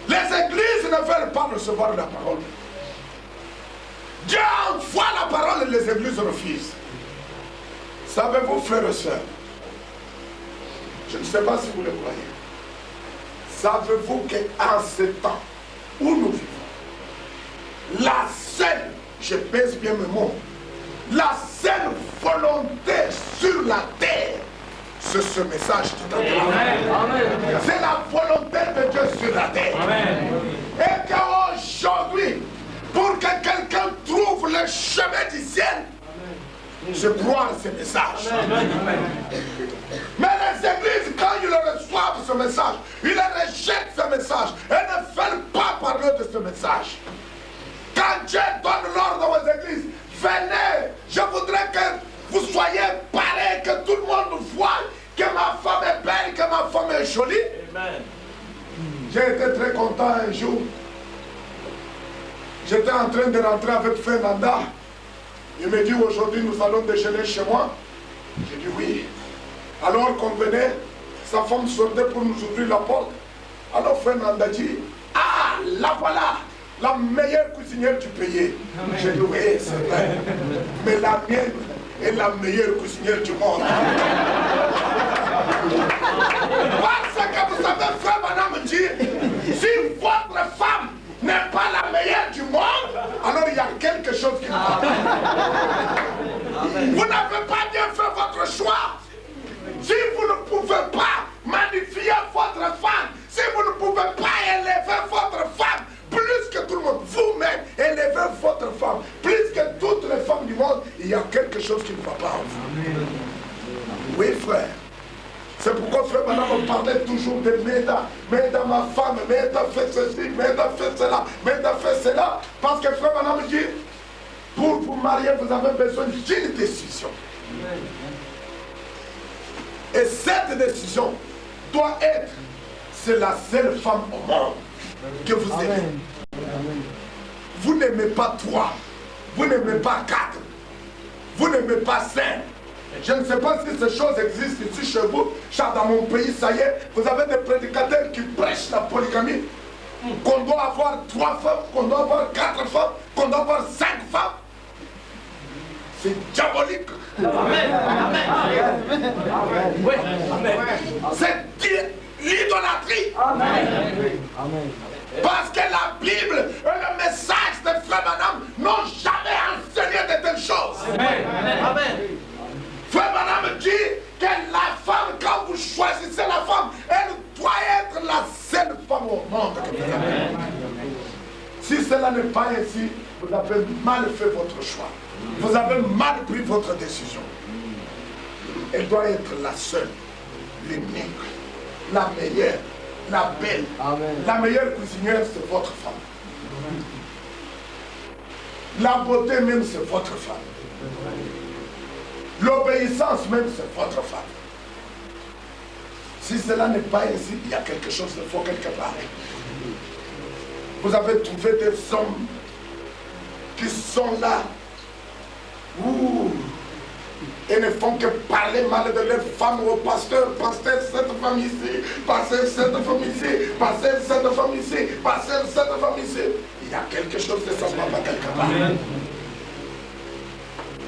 Les églises ne veulent pas recevoir la parole. Dieu envoie la parole et les églises refusent. Savez-vous, frères et sœurs, je ne sais pas si vous le croyez, savez-vous qu'en ce temps où nous vivons, la seule, je pèse bien mes mots, la seule volonté sur la terre, c'est ce message tout à l'heure. C'est la volonté de Dieu sur la terre. Amen. Et qu'aujourd'hui, pour que quelqu'un trouve le chemin du ciel, je crois à ce message. Mais les églises, quand ils reçoivent ce message, ils rejettent ce message et ne veulent pas parler de ce message. Quand Dieu donne l'ordre aux églises, venez, je voudrais que vous soyez pareils, que tout le monde voit que ma femme est belle, que ma femme est jolie. Amen. J'ai été très content un jour. J'étais en train de rentrer avec Fernanda. Il me dit aujourd'hui nous allons déjeuner chez moi. J'ai dit oui. Alors qu'on venait, sa femme sortait pour nous ouvrir la porte. Alors Fernanda dit, ah, là voilà, la meilleure cuisinière du pays. J'ai dit oui, c'est vrai. Mais la mienne est la meilleure cuisinière du monde. Parce que vous savez, frère Madame dit, si votre femme n'est pas la meilleure du monde, alors il y a quelque chose qui ne va pas. Vous n'avez pas bien fait votre choix. Si vous ne pouvez pas magnifier votre femme, si vous ne pouvez pas élever votre femme plus que tout le monde, vous-même élevez votre femme plus que toutes les femmes du monde, il y a quelque chose qui ne va pas en vous. Oui, frère. C'est pourquoi frère Madame on parlait toujours de Meda. Meda ma femme, Meda fait ceci, Meda fait cela, Meda fait cela. Parce que frère Madame dit, pour vous marier, vous avez besoin d'une décision. Et cette décision doit être, c'est la seule femme au monde que vous aimez. Vous n'aimez pas 3, vous n'aimez pas 4, vous n'aimez pas 5. Je ne sais pas si ces choses existent ici chez vous. Dans mon pays, ça y est, vous avez des prédicateurs qui prêchent la polygamie. Qu'on doit avoir 3 femmes, qu'on doit avoir 4 femmes, qu'on doit avoir 5 femmes. C'est diabolique. Amen. Amen. Oui. Amen. C'est l'idolâtrie. Amen. Parce que la Bible et le message de frère Madame n'ont jamais enseigné de telles choses. Amen. Amen. Frère Madame dit que la femme, quand vous choisissez la femme, elle doit être la seule femme au monde que vous avez. Si cela n'est pas ainsi, vous avez mal fait votre choix. Vous avez mal pris votre décision. Elle doit être la seule, l'unique, la meilleure, la belle. Amen. La meilleure cuisinière, c'est votre femme. La beauté même, c'est votre femme. L'obéissance même, c'est votre femme. Si cela n'est pas ainsi, il y a quelque chose de faux quelque part. Vous avez trouvé des hommes qui sont là et ne font que parler mal de leur femme au pasteur. Pasteur, cette femme ici, pasteur, cette femme ici, pasteur, cette femme ici, pasteur, cette femme ici. Il y a quelque chose de ça ne va pas quelque part.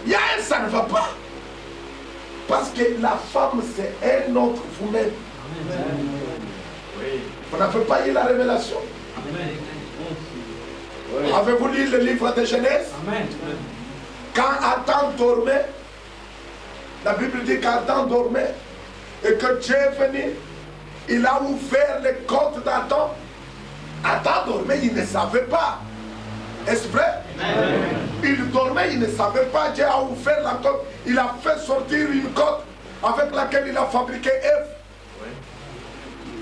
Il y a un, ça ne va pas. Parce que la femme, c'est un autre vous-même. Vous n'avez pas eu la révélation. Avez-vous lu le livre de Genèse? Quand Adam dormait, la Bible dit qu'Adam dormait et que Dieu est venu, il a ouvert les côtes d'Adam. Adam dormait, il ne savait pas. Est-ce vrai? Il dormait, il ne savait pas. Dieu a ouvert la côte, il a fait sortir une côte avec laquelle il a fabriqué Ève.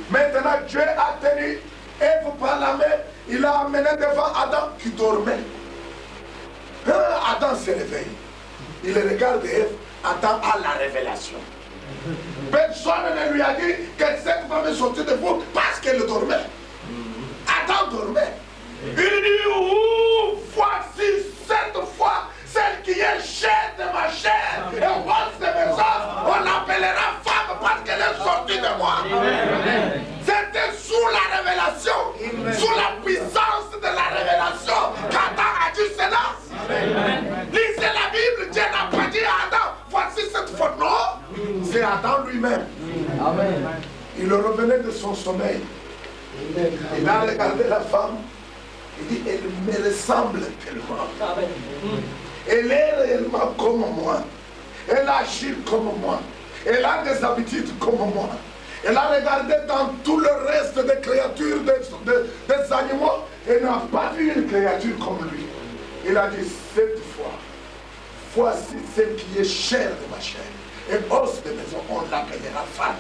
Maintenant, Dieu a tenu Ève par la main il a amené devant Adam qui dormait. Adam se réveille. Il regarde Ève. Adam a la révélation. Personne ne lui a dit que cette femme est sortie de vous parce qu'elle dormait. Adam dormait. Il dit, voici cette fois celle qui est chair de ma chair et os de mes os. On l'appellera femme parce qu'elle est sortie de moi. C'était sous la révélation, sous la puissance de la révélation qu'Adam a dit cela. Lisez la Bible, Dieu n'a pas dit à Adam, voici cette fois. Non, c'est Adam lui-même. Il revenait de son sommeil. Il a regardé la femme. Il dit, elle me ressemble tellement. Elle est réellement comme moi. Elle agit comme moi. Elle a des habitudes comme moi. Elle a regardé dans tout le reste des créatures, des animaux. Elle n'a pas vu une créature comme lui. Il a dit, cette fois, voici celle qui est chair de ma chair. Et os de maison, on l'appellera femme.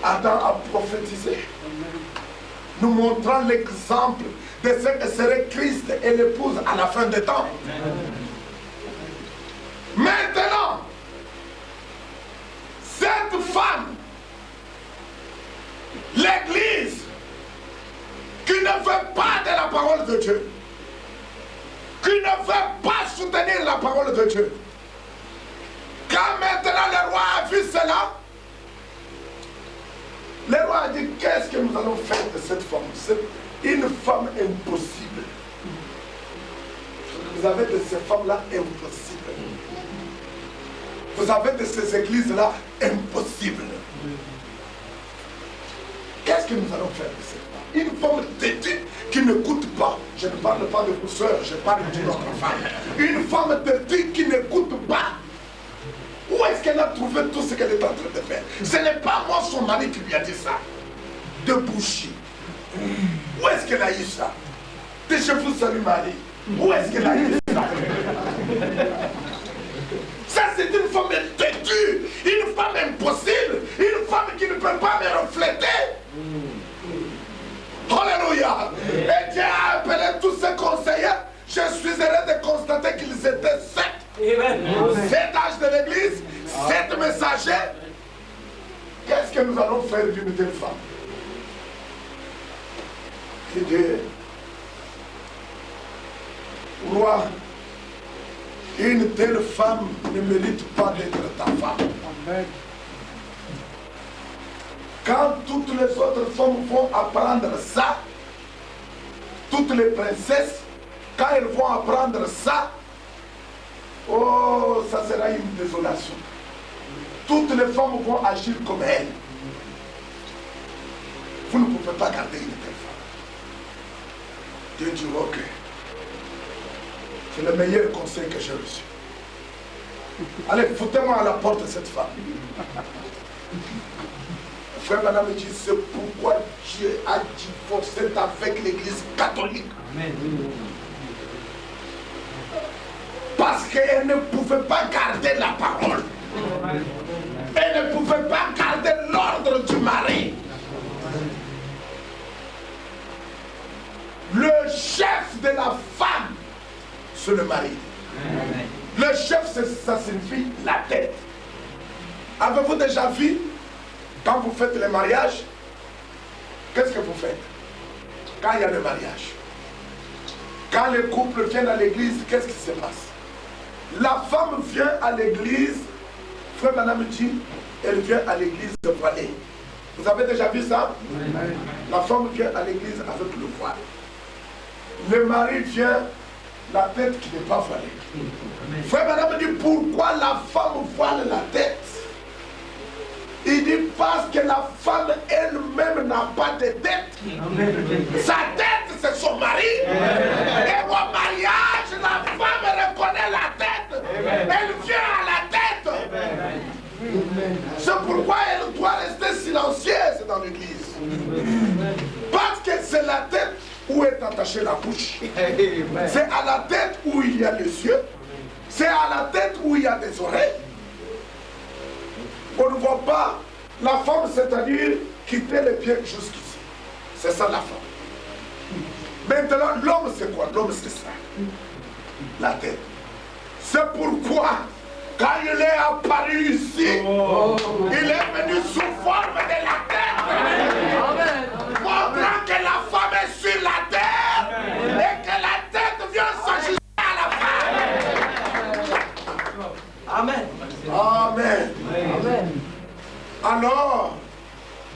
Adam a prophétisé, nous montrant l'exemple de ce que serait Christ et l'épouse à la fin des temps. Maintenant, cette femme, l'Église, qui ne veut pas de la parole de Dieu, qui ne veut pas soutenir la parole de Dieu, quand maintenant le roi a vu cela, le roi a dit, qu'est-ce que nous allons faire de cette femme? C'est une femme impossible. Vous avez de ces femmes-là impossibles. Vous avez de ces églises-là impossibles. Qu'est-ce que nous allons faire de cette femme? Une femme têtue qui n'écoute pas. Je ne parle pas de vos soeurs, je parle d'une autre femme. Une femme têtue qui n'écoute pas. Où est-ce qu'elle a trouvé tout ce qu'elle est en train de faire? Ce n'est pas moi, son mari, qui lui a dit ça. De boucher. Où est-ce qu'elle a eu ça? De je vous salue Marie. Où est-ce qu'elle a eu ça? Ça, c'est une femme têtue, une femme impossible, une femme qui ne peut pas me refléter. Alléluia. Et Dieu a appelé tous ces conseillers. Je suis heureux de constater qu'ils étaient 7. 7 âges de l'église, 7 messagers. Qu'est-ce que nous allons faire d'une telle femme? Il dit, roi, une telle femme ne mérite pas d'être ta femme. Amen. Quand toutes les autres femmes vont apprendre ça, toutes les princesses, quand elles vont apprendre ça, oh, ça sera une désolation. Toutes les femmes vont agir comme elles. Vous ne pouvez pas garder une telle femme. Dieu dit, ok. C'est le meilleur conseil que j'ai reçu. Allez, foutez-moi à la porte de cette femme. Frère Madame dit, c'est pourquoi Dieu a divorcé avec l'église catholique. Amen. Parce qu'elle ne pouvait pas garder la parole. Elle ne pouvait pas garder l'ordre du mari. Le chef de la femme, c'est le mari. Amen. Le chef, ça signifie la tête. Avez-vous déjà vu, quand vous faites le mariage, qu'est-ce que vous faites? Quand il y a le mariage, quand les couples viennent à l'église, qu'est-ce qui se passe? La femme vient à l'église, frère Madame dit, elle vient à l'église voilée. Vous avez déjà vu ça? Amen. La femme vient à l'église avec le voile. Le mari vient, la tête qui n'est pas voilée. Amen. Frère Madame dit, pourquoi la femme voile la tête? Il dit, parce que la femme elle-même n'a pas de tête. Amen. Sa tête, c'est son mari. Amen. Et au mariage, la femme reconnaît la tête. Amen. Elle vient à la tête. Amen. C'est pourquoi elle doit rester silencieuse dans l'église. Parce que c'est la tête où est attachée la bouche. C'est à la tête où il y a les yeux. C'est à la tête où il y a des oreilles. On ne voit pas la femme, c'est-à-dire quitter les pieds jusqu'ici. C'est ça la femme. Maintenant, l'homme c'est quoi? L'homme c'est ça. La tête. C'est pourquoi, quand il est apparu ici, il est venu sous forme de la tête. Montrant que la femme est sur la terre et que la tête vient s'ajuster à la femme. Amen. Amen. Amen. Alors,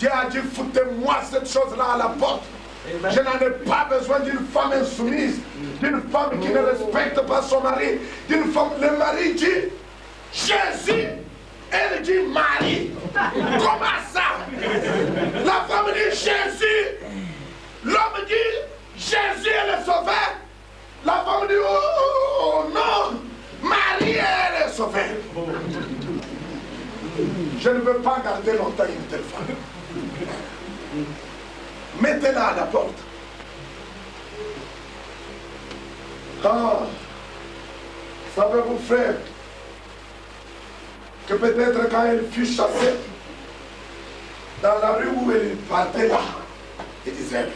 Dieu a dit, foutez-moi cette chose-là à la porte. Je n'en ai pas besoin d'une femme insoumise, d'une femme qui ne respecte pas son mari, d'une femme. Le mari dit Jésus, elle dit Marie. Comment ça? La femme dit Jésus, l'homme dit Jésus est le sauveur. La femme dit oh non, Marie est le sauveur. Je ne veux pas garder longtemps une telle femme. Mettez-la à la porte. Ah, savez-vous, frère, que peut-être quand elle fut chassée, dans la rue où elle partait là, elle disait,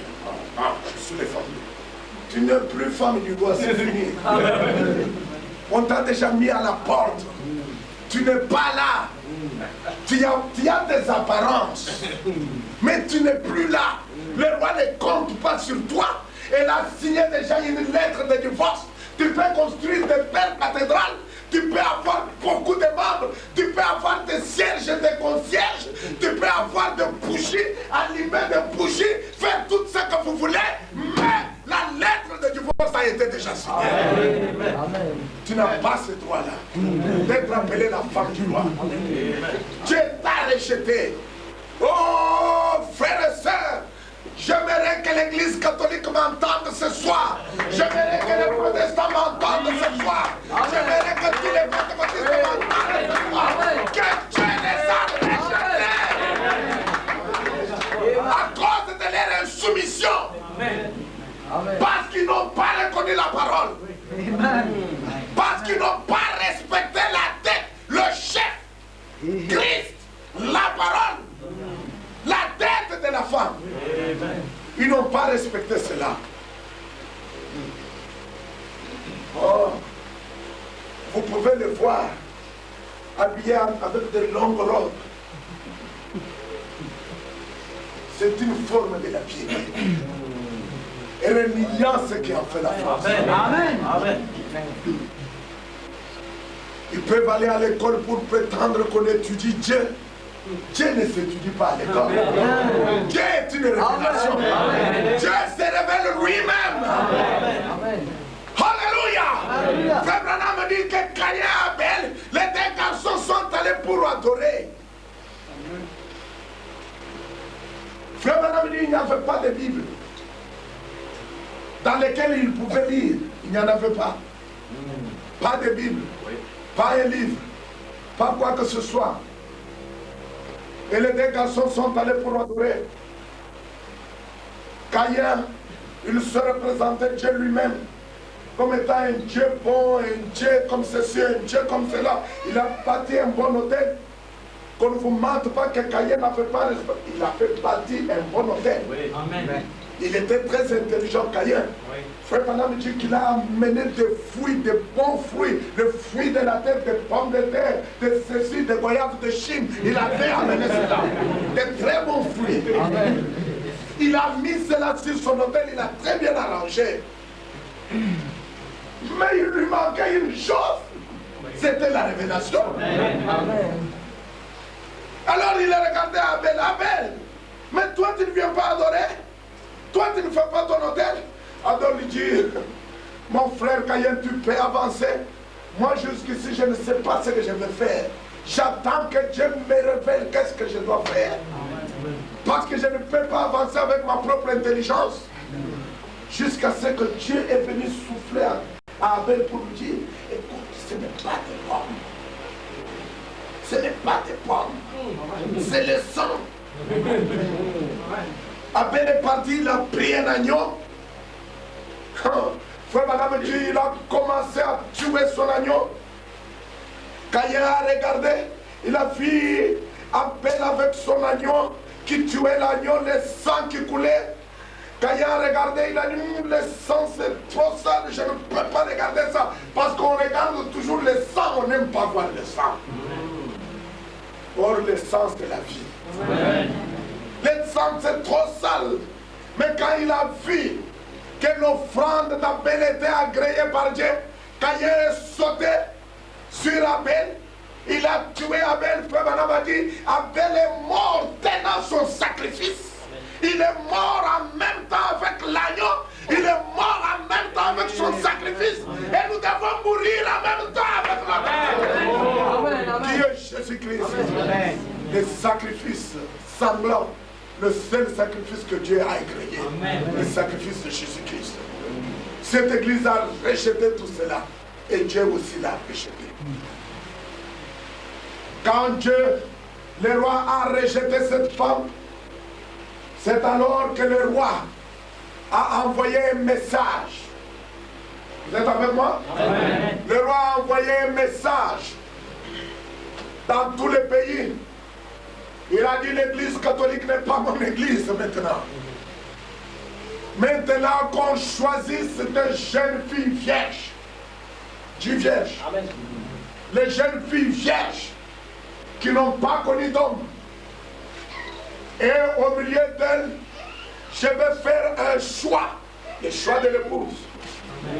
ah, je suis les femmes. Tu n'es plus femme du roi, c'est fini. On t'a déjà mis à la porte. Tu n'es pas là. Tu as des apparences. Mais tu n'es plus là. Le roi ne compte pas sur toi. Elle a signé déjà une lettre de divorce. Tu peux construire des belles cathédrales. Tu peux avoir beaucoup de membres. Tu peux avoir des cierges et des concierges. Tu peux avoir des bougies, allumer des bougies, faire tout ce que vous voulez. Mais la lettre de divorce a été déjà signée. Amen. Tu n'as pas ce droit-là d'être appelée la femme du roi. Dieu t'a rejeté. Oh, frères et sœurs, j'aimerais que l'église catholique m'entende ce soir. J'aimerais que les protestants m'entendent ce soir. J'aimerais que tous les pentecôtistes m'entendent ce soir. Que Dieu les a rejetés à cause de leur insoumission. Parce qu'ils n'ont pas reconnu la parole. Parce qu'ils n'ont pas respecté la tête, le chef, Christ, la parole, la tête de la femme. Ils n'ont pas respecté cela. Oh, vous pouvez le voir habillé avec de longues robes. C'est une forme de la piété. Et reniant ce qui en fait la force. Amen. Amen. Ils peuvent aller à l'école pour prétendre qu'on étudie Dieu. Dieu ne s'étudie pas à l'école. Dieu est une révélation. Dieu se révèle lui-même. Alléluia. Frère Branham dit que Caïn et Abel, les deux garçons sont allés pour adorer. Frère Branham dit qu'il n'y avait pas de Bible dans lesquelles ils pouvaient lire. Il n'y en avait pas. Pas de Bible. Pas un livre. Pas quoi que ce soit. Et les deux garçons sont allés pour adorer. Caïn, il se représentait Dieu lui-même comme étant un Dieu bon, un Dieu comme ceci, un Dieu comme cela. Il a bâti un bon hôtel. Qu'on ne vous mente pas que Caïn n'a fait pas respect. Il a fait bâtir un bon hôtel. Oui. Amen. Il était très intelligent, Caïn. Oui. Frère Branham dit qu'il a amené des fruits, des bons fruits, des fruits de la terre, des pommes de terre, des ceci, des goyaves de Chine. Il avait amené cela. Des très bons fruits. Amen. Il a mis cela sur son hôtel, il a très bien arrangé. Mais il lui manquait une chose. C'était la révélation. Amen. Alors il a regardé Abel. Abel, mais toi tu ne viens pas adorer? Toi tu ne fais pas ton hôtel? Alors il dit, mon frère Caïn, tu peux avancer. Moi jusqu'ici je ne sais pas ce que je vais faire. J'attends que Dieu me révèle qu'est-ce que je dois faire. Parce que je ne peux pas avancer avec ma propre intelligence. Jusqu'à ce que Dieu est venu souffler à Abel pour lui dire, écoute, ce n'est pas des pommes. Ce n'est pas des pommes. C'est le sang. Abel est parti, il a pris un agneau. Frère Madame dit, il a commencé à tuer son agneau. Caïn a regardé, il a vu Abel avec son agneau qui tuait l'agneau, le sang qui coulait. Quand il a regardé, il a dit, le sang c'est trop sale, je ne peux pas regarder ça. Parce qu'on regarde toujours le sang, on n'aime pas voir le sang. Or, le sang c'est la vie. Amen. Le sang c'est trop sale. Mais quand il a vu que l'offrande d'Abel était agréée par Dieu, quand il est sauté sur Abel, il a tué Abel. Frère Branham a dit, Abel est mort tenant son sacrifice. Il est mort en même temps avec l'agneau. Il est mort en même temps avec son sacrifice. Et nous devons mourir en même temps avec la personne qui est Jésus-Christ. Le sacrifice sanglant, le seul sacrifice que Dieu a agréé, le sacrifice de Jésus-Christ. Cette église a rejeté tout cela. Et Dieu aussi l'a rejeté. Quand Dieu, le roi, a rejeté cette femme, c'est alors que le roi a envoyé un message. Vous êtes avec moi? Amen. Le roi a envoyé un message dans tous les pays. Il a dit l'église catholique n'est pas mon église maintenant. Maintenant qu'on choisisse des jeunes filles vierges. Du vierge. Amen. Les jeunes filles vierges qui n'ont pas connu d'homme. Et au milieu d'elles, je vais faire un choix, le choix de l'épouse.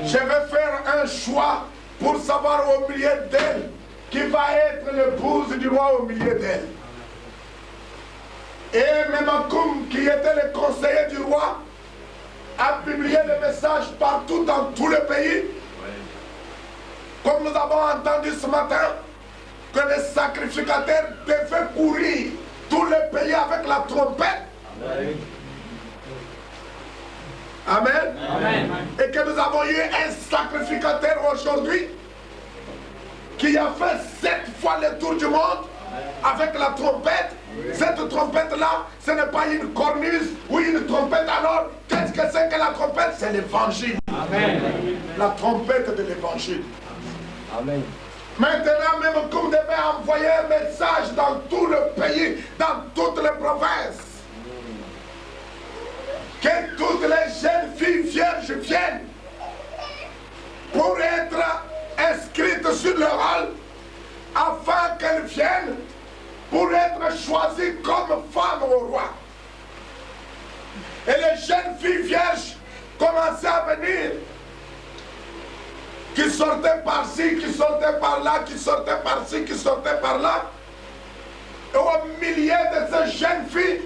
Je vais faire un choix pour savoir au milieu d'elles qui va être l'épouse du roi au milieu d'elles. Et Menakum, qui était le conseiller du roi, a publié le message partout dans tout le pays. Comme nous avons entendu ce matin, que les sacrificateurs devaient courir tout le pays avec la trompette. Amen. Amen. Et que nous avons eu un sacrificateur aujourd'hui qui a fait 7 fois le tour du monde avec la trompette. Cette trompette-là, ce n'est pas une cornuse ou une trompette. Alors, qu'est-ce que c'est que la trompette? C'est l'évangile. La trompette de l'évangile. Amen. Maintenant, même comme devait envoyer un message dans tout le pays, dans toutes les provinces, que toutes les jeunes filles vierges viennent pour être inscrites sur le rôle, afin qu'elles viennent pour être choisies comme femmes au roi. Et les jeunes filles vierges commençaient à venir, qui sortaient par-ci, qui sortaient par-là, qui sortaient par-ci, qui sortaient par-là. Et au milieu de ces jeunes filles,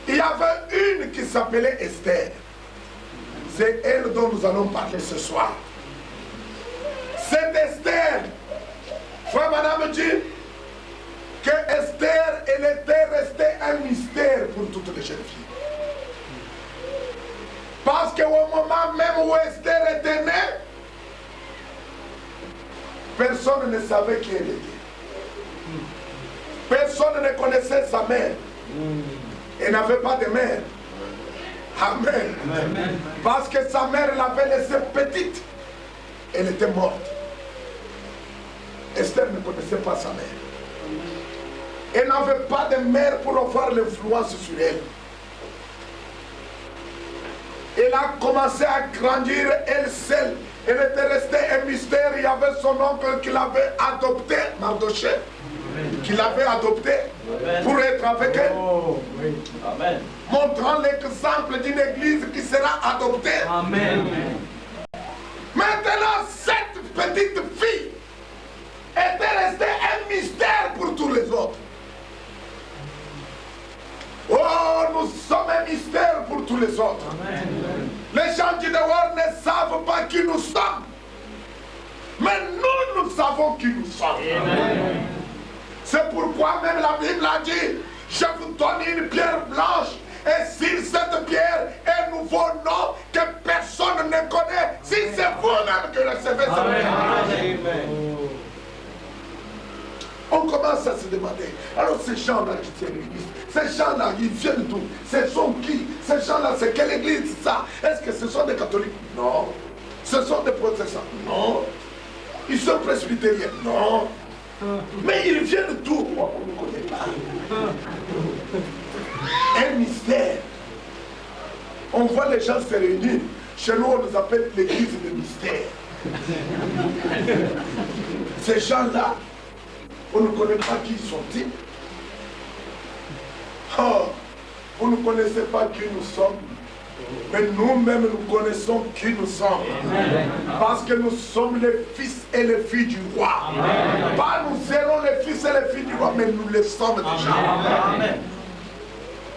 il y avait une qui s'appelait Esther. C'est elle dont nous allons parler ce soir. Cette Esther, frère madame dit que Esther, elle était restée un mystère pour toutes les jeunes filles. Parce qu'au moment même où Esther était née, personne ne savait qui elle était. Personne ne connaissait sa mère. Elle n'avait pas de mère. Amen. Amen. Parce que sa mère l'avait laissée petite. Elle était morte. Esther ne connaissait pas sa mère. Elle n'avait pas de mère pour avoir l'influence sur elle. Elle a commencé à grandir elle seule. Elle était restée un mystère. Il y avait son oncle qui l'avait adopté, Mardoché, qui l'avait adopté pour être avec elle. Oh, oui. Amen. Montrant l'exemple d'une église qui sera adoptée. Amen. Maintenant, cette petite fille était restée un mystère pour tous les autres. Oh, nous sommes un mystère pour tous les autres. Amen. Les gens du dehors ne savent pas qui nous sommes. Mais nous savons qui nous sommes. C'est pourquoi même la Bible a dit, je vous donne une pierre blanche, et sur cette pierre, un nouveau nom que personne ne connaît. Si c'est vous-même que recevez cette pierre. On commence à se demander, alors ces gens-là qui tiennent l'église, ces gens-là, ils viennent d'où? Ce sont qui? Ces gens-là, c'est quelle église ça? Est-ce que ce sont des catholiques? Non. Ce sont des protestants? Non. Ils sont presbytériens? Non. Mais ils viennent d'où? On ne connaît pas. Un mystère. On on voit les gens se réunir. Chez nous, on nous appelle l'église de mystère. Ces gens-là, on ne connaît pas qui sont-ils. Oh, vous ne connaissez pas qui nous sommes. Mais nous-mêmes, nous connaissons qui nous sommes. Parce que nous sommes les fils et les filles du roi. Pas nous serons les fils et les filles du roi, mais nous le sommes déjà. Amen.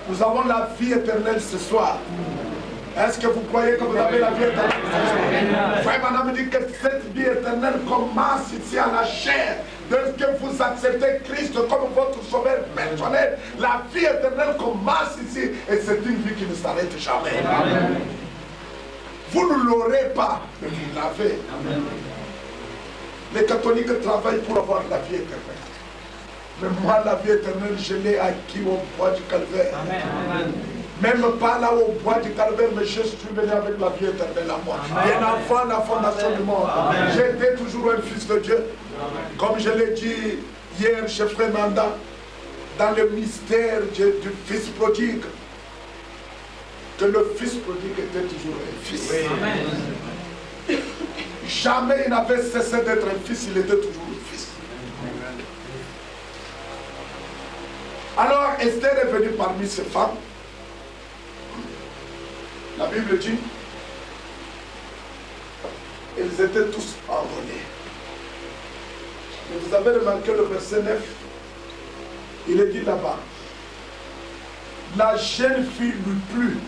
Nous avons la vie éternelle ce soir. Est-ce que vous croyez que vous avez la vie éternelle? Frère Madame dit que cette vie éternelle commence ici à la chair. Dès que vous acceptez Christ comme votre sauveur personnel, la vie éternelle commence ici et c'est une vie qui ne s'arrête jamais. Amen. Vous ne l'aurez pas, mais vous l'avez. Les catholiques travaillent pour avoir la vie éternelle. Mais moi, la vie éternelle, je l'ai acquis au bois du calvaire. Amen. Même pas là au bois du calvaire, mais je suis venu avec la vie éternelle à moi. Bien avant la fondation du monde, j'étais toujours un fils de Dieu. Amen. Comme je l'ai dit hier chez Frère Nanda, dans le mystère du fils prodigue, que le fils prodigue était toujours un fils. Oui. Amen. Jamais il n'avait cessé d'être un fils, il était toujours un fils. Amen. Alors Esther est venue parmi ces femmes. La Bible dit, ils étaient tous enrôlés. Mais vous avez remarqué le verset 9, il est dit là-bas, la jeune fille lui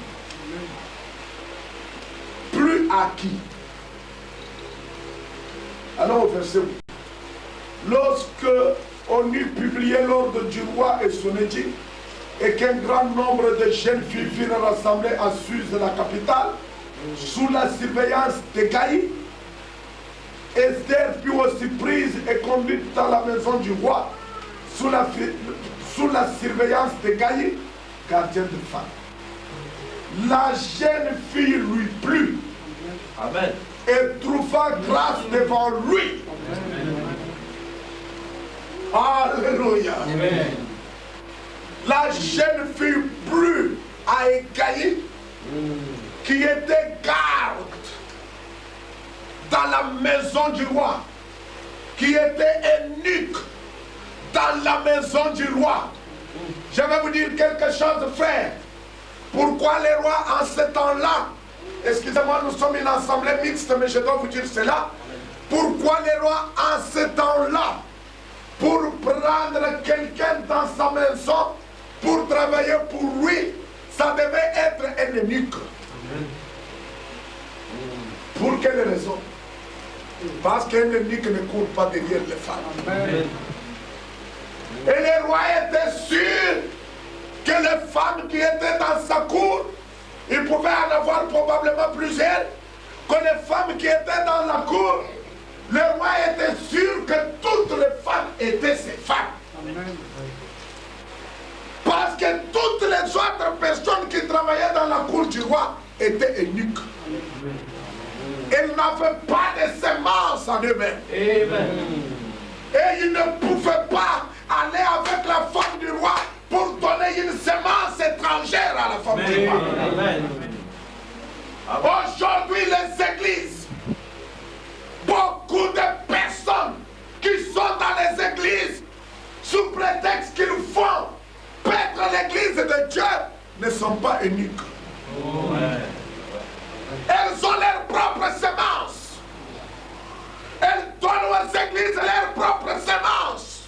plus à qui? Alors au verset 8, lorsque on eut publié l'ordre du roi et son édit, et qu'un grand nombre de jeunes filles furent rassemblées à Suse, la capitale, sous la surveillance de Gaï, Esther fut aussi prise et conduite dans la maison du roi, sous la surveillance de Gaï, gardien de femmes. La jeune fille lui plut. Amen. Et trouva grâce devant lui. Amen. Alléluia. Amen. La jeune fille plut à Égaï, qui était garde dans la maison du roi, qui était eunuque dans la maison du roi. Je vais vous dire quelque chose, frère. Pourquoi les rois en ce temps-là, excusez-moi, nous sommes une assemblée mixte, mais je dois vous dire cela. Pourquoi les rois en ce temps-là, pour prendre quelqu'un dans sa maison, pour travailler pour lui, ça devait être un eunuque. Pour quelle raison? Parce qu'un eunuque ne court pas derrière les femmes. Amen. Et les rois étaient sûrs que les femmes qui étaient dans sa cour, il pouvait en avoir probablement plusieurs, que les femmes qui étaient dans la cour, le roi était sûr que toutes les femmes étaient ses femmes. Amen. Parce que toutes les autres personnes qui travaillaient dans la cour du roi étaient eunuques. Ils n'avaient pas de semences en eux-mêmes. Et ils ne pouvaient pas aller avec la femme du roi pour donner une semence étrangère à la femme du roi. Aujourd'hui, les églises, beaucoup de personnes qui sont dans les églises, sous prétexte qu'ils font paître l'église de Dieu, ne sont pas uniques. Elles ont leurs propres semences. Elles donnent aux églises leurs propres semences.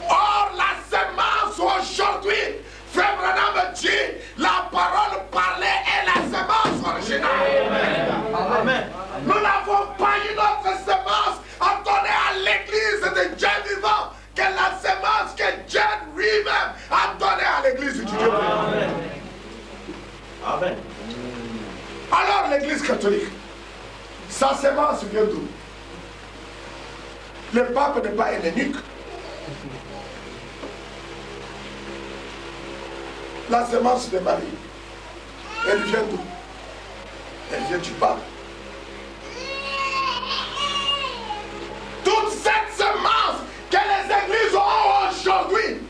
Or, la semence aujourd'hui, Frère Branham dit, la parole parlée est la semence originale. Amen. Nous n'avons pas une autre semence à donner à l'église de Dieu vivant que la semence que Dieu lui-même a donnée à l'église du Dieu vivant. Amen. Amen. Alors l'église catholique, sa semence vient d'où? Le pape n'est pas un eunuque. La semence de Marie, elle vient d'où? Elle vient du pape. Toute cette semence que les églises ont aujourd'hui,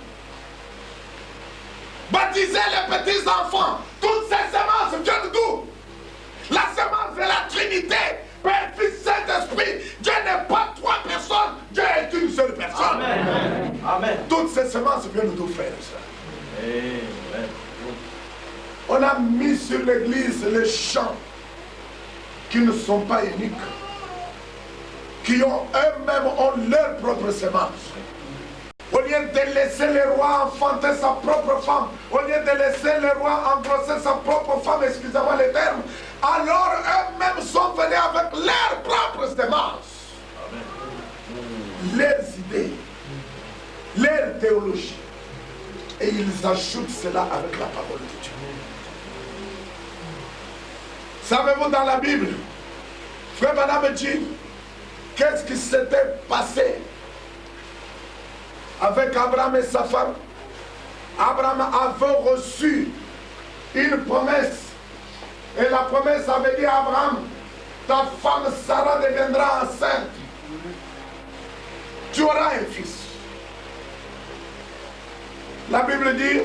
baptiser les petits enfants, toutes ces semences Trinité, Père, Fils, Saint-Esprit. Dieu n'est pas trois personnes, Dieu est une seule personne. Amen. Amen. Toutes ces semences viennent de nos frères et sœurs. Amen. On a mis sur l'église les champs qui ne sont pas uniques, qui ont eux-mêmes leur propre semence. Au lieu de laisser le roi enfanter sa propre femme, au lieu de laisser le roi engrosser sa propre femme, excusez-moi les termes, alors eux-mêmes sont venus avec leurs propres semences, leurs idées, leur théologie, et ils ajoutent cela avec la parole de Dieu. Savez-vous dans la Bible, frère Madame dit, qu'est-ce qui s'était passé avec Abraham et sa femme? Abraham avait reçu une promesse. Et la promesse avait dit à Abraham, ta femme Sarah deviendra enceinte. Tu auras un fils. La Bible dit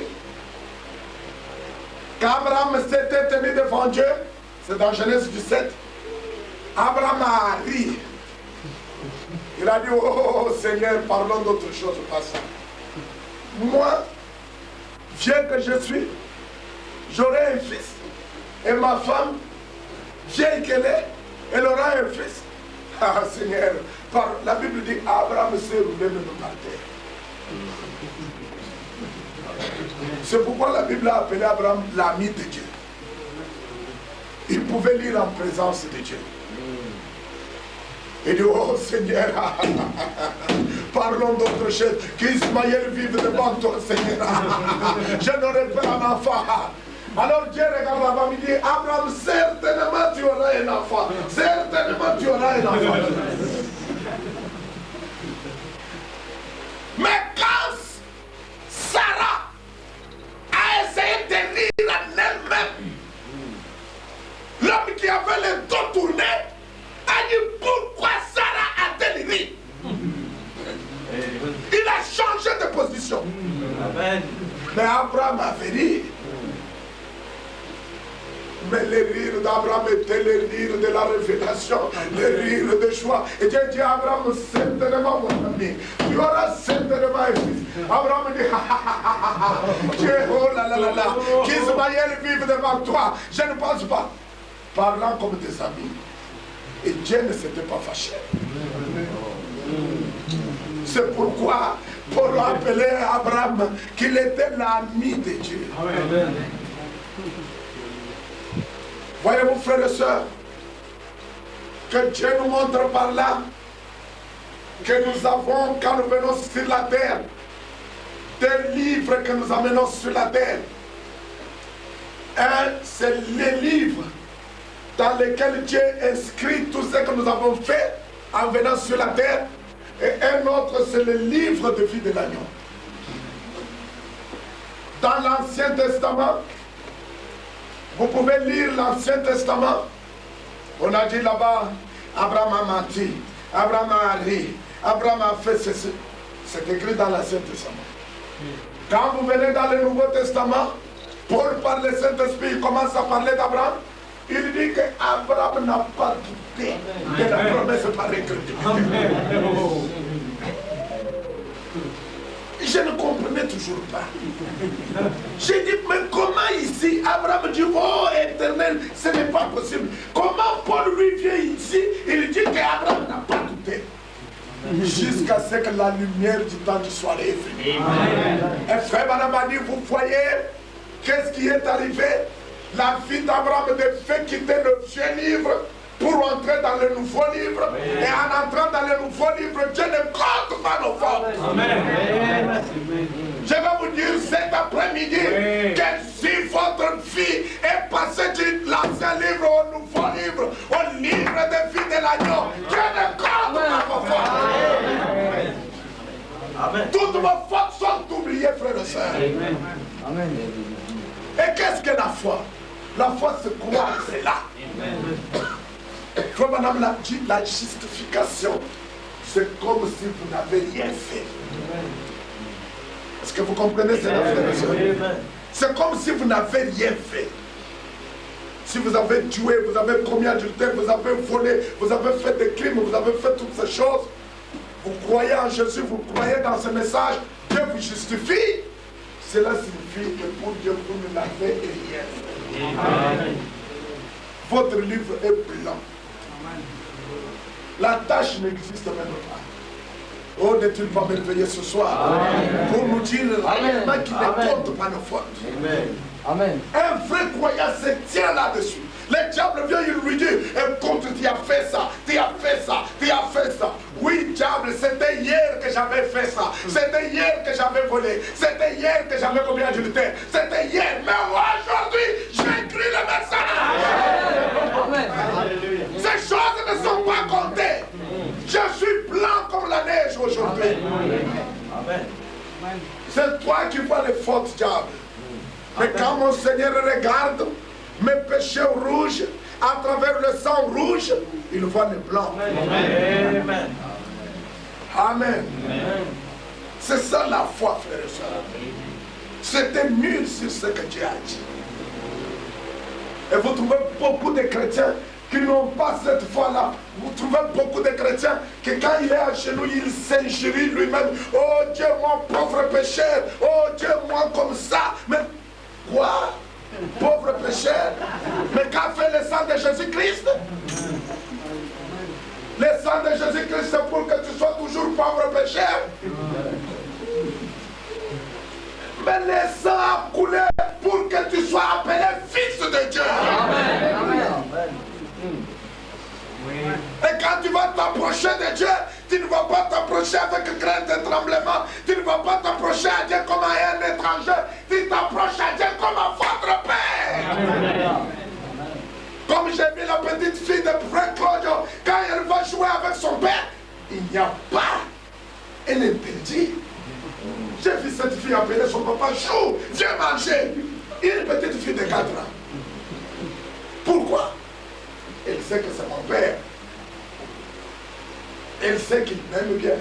qu'Abraham s'était tenu devant Dieu. C'est dans Genèse 17. Abraham a ri. Il a dit, oh Seigneur, parlons d'autre chose, pas ça. Moi, vieux que je suis, j'aurai un fils. Et ma femme, vieille qu'elle est, elle aura un fils. Ah Seigneur, la Bible dit, Abraham s'est roulé même par terre. C'est pourquoi la Bible a appelé Abraham l'ami de Dieu. Il pouvait lire en présence de Dieu. Il dit, oh Seigneur, parlons d'autre chose, qu'Ismaël vive devant toi, Seigneur. Je n'aurai pas un enfant. Alors Dieu regarde là-bas, il dit, Abraham, certainement tu auras un enfant. Certainement tu auras un enfant. Mais quand Sarah a essayé de rire en elle-même, l'homme qui avait le dos tourné a dit, pourquoi Sarah a-t-elle ri? Il a changé de position. Amen. Mais Abraham avait ri. Mais le rire d'Abraham était le rire de la révélation, le rire de joie. Et Dieu dit à Abraham, certainement mon ami, tu auras certainement un fils. Abraham dit, Dieu, oh là là là là, qu'Ismaël vive devant toi. Je ne pense pas. Parlant comme des amis. Et Dieu ne s'était pas fâché. C'est pourquoi Paul appelait Abraham qu'il était l'ami de Dieu. Amen. Voyez-vous, frères et sœurs, que Dieu nous montre par là que nous avons, quand nous venons sur la terre, des livres que nous amenons sur la terre. Un, c'est les livres dans lesquels Dieu inscrit tout ce que nous avons fait en venant sur la terre. Et un autre, c'est le livre de vie de l'agneau. Dans l'Ancien Testament, vous pouvez lire l'Ancien Testament. On a dit là-bas, Abraham a menti, Abraham a ri, Abraham a fait ceci. C'est écrit dans l'Ancien Testament. Quand vous venez dans le Nouveau Testament, Paul par le Saint-Esprit commence à parler d'Abraham. Il dit qu'Abraham n'a pas douté de la promesse par l'écriture. Je ne comprenais toujours pas. J'ai dit, mais comment ici, Abraham dit, oh éternel, ce n'est pas possible. Comment Paul lui vient ici, il dit qu'Abraham n'a pas douté. Jusqu'à ce que la lumière du temps du soir est venue. Et frère Madame a dit, vous voyez, qu'est-ce qui est arrivé? La vie d'Abraham de fait quitter le vieux livre pour entrer dans le nouveau livre. Et en entrant dans le nouveau livre, Dieu ne compte pas nos fautes. Je vais vous dire cet après-midi que si votre vie est passée de l'ancien livre au nouveau livre, au livre de vie de l'agneau, Dieu ne compte pas vos fautes. Amen. Toutes vos fautes sont oubliées, frères et sœurs. Amen. Et qu'est-ce que la foi? La foi, c'est croire cela. Frère Madame l'a dit, la justification, c'est comme si vous n'avez rien fait. Est-ce que vous comprenez cela, frère et sœurs? C'est comme si vous n'avez rien fait. Si vous avez tué, vous avez commis adultère, vous avez volé, vous avez fait des crimes, vous avez fait toutes ces choses, vous croyez en Jésus, vous croyez dans ce message, Dieu vous justifie. Cela signifie que pour Dieu, vous ne l'avez rien. Amen. Votre livre est blanc. La tâche n'existe même pas. Oh, n'est-il pas merveilleux ce soir? Amen. Pour nous dire réellement qu'il ne compte pas nos fautes. Amen. Amen. Un vrai croyant se tient là-dessus. Le diable vient, il lui dit, écoute, tu as fait ça, tu as fait ça, tu as fait ça. Oui, diable, c'était hier que j'avais fait ça. C'était hier que j'avais volé. C'était hier que j'avais commis adultère. C'était hier. Mais aujourd'hui, j'ai écrit le message. Amen. Ces choses ne sont pas comptées. Je suis blanc comme la neige aujourd'hui. Amen. C'est toi qui vois les fautes, diable. Mais quand mon Seigneur regarde mes péchés rouges, à travers le sang rouge, il voit les blancs. Amen. Amen. Amen. C'est ça la foi, frère et soeur. C'était nul sur ce que Dieu a dit. Et vous trouvez beaucoup de chrétiens qui n'ont pas cette foi-là. Vous trouvez beaucoup de chrétiens que quand il est à genoux, il s'injurie lui-même. Oh Dieu, mon pauvre pécheur. Oh Dieu, moi comme ça. Mais quoi? Pauvre pécheur. Mais qu'a fait le sang de Jésus-Christ? Le sang de Jésus-Christ, c'est pour que tu sois toujours pauvre pécheur. Mais le sang a coulé pour que tu sois appelé fils de Dieu. Amen. Amen. Et quand tu vas t'approcher de Dieu, tu ne vas pas t'approcher avec crainte et tremblement. Tu ne vas pas t'approcher à Dieu comme à un étranger. Tu t'approches à Dieu comme à votre Père. Comme j'ai vu la petite fille de Frère Claudio, quand elle va jouer avec son père, il n'y a pas un interdit. J'ai vu cette fille appeler son papa, joue, viens manger. Une petite fille de 4 ans. Pourquoi? Elle sait que c'est mon père. Elle sait qu'il m'aime bien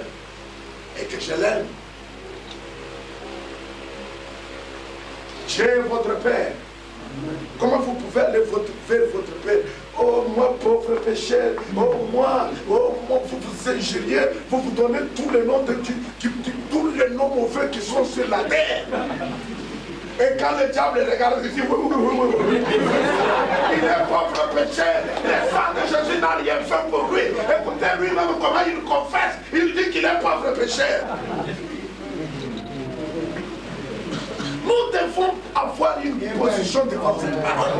et que je l'aime. Dieu est votre père. Comment vous pouvez aller vers votre père? Oh, moi, pauvre pécheur. Oh, moi, vous vous injuriez. Vous donnez tous les noms tous les noms mauvais qui sont sur la terre. Et quand le diable regarde, il dit oui. Il est pauvre pécheur. Le sang de Jésus n'a rien fait pour lui. Écoutez lui-même comment il confesse. Il dit qu'il est pauvre pécheur. Nous devons avoir une position devant cette parole.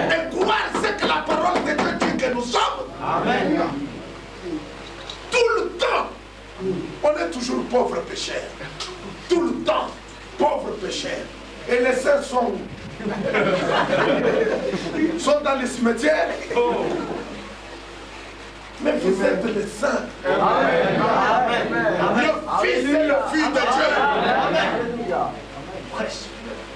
Et croire ce que la parole de Dieu dit que nous sommes. Amen. Tout le temps, on est toujours pauvre pécheur. Tout le temps, pauvre pécheur. Et les saints sont dans les cimetières. Mais vous êtes les saints. Amen. Le Fils est le Fils de Dieu. Amen.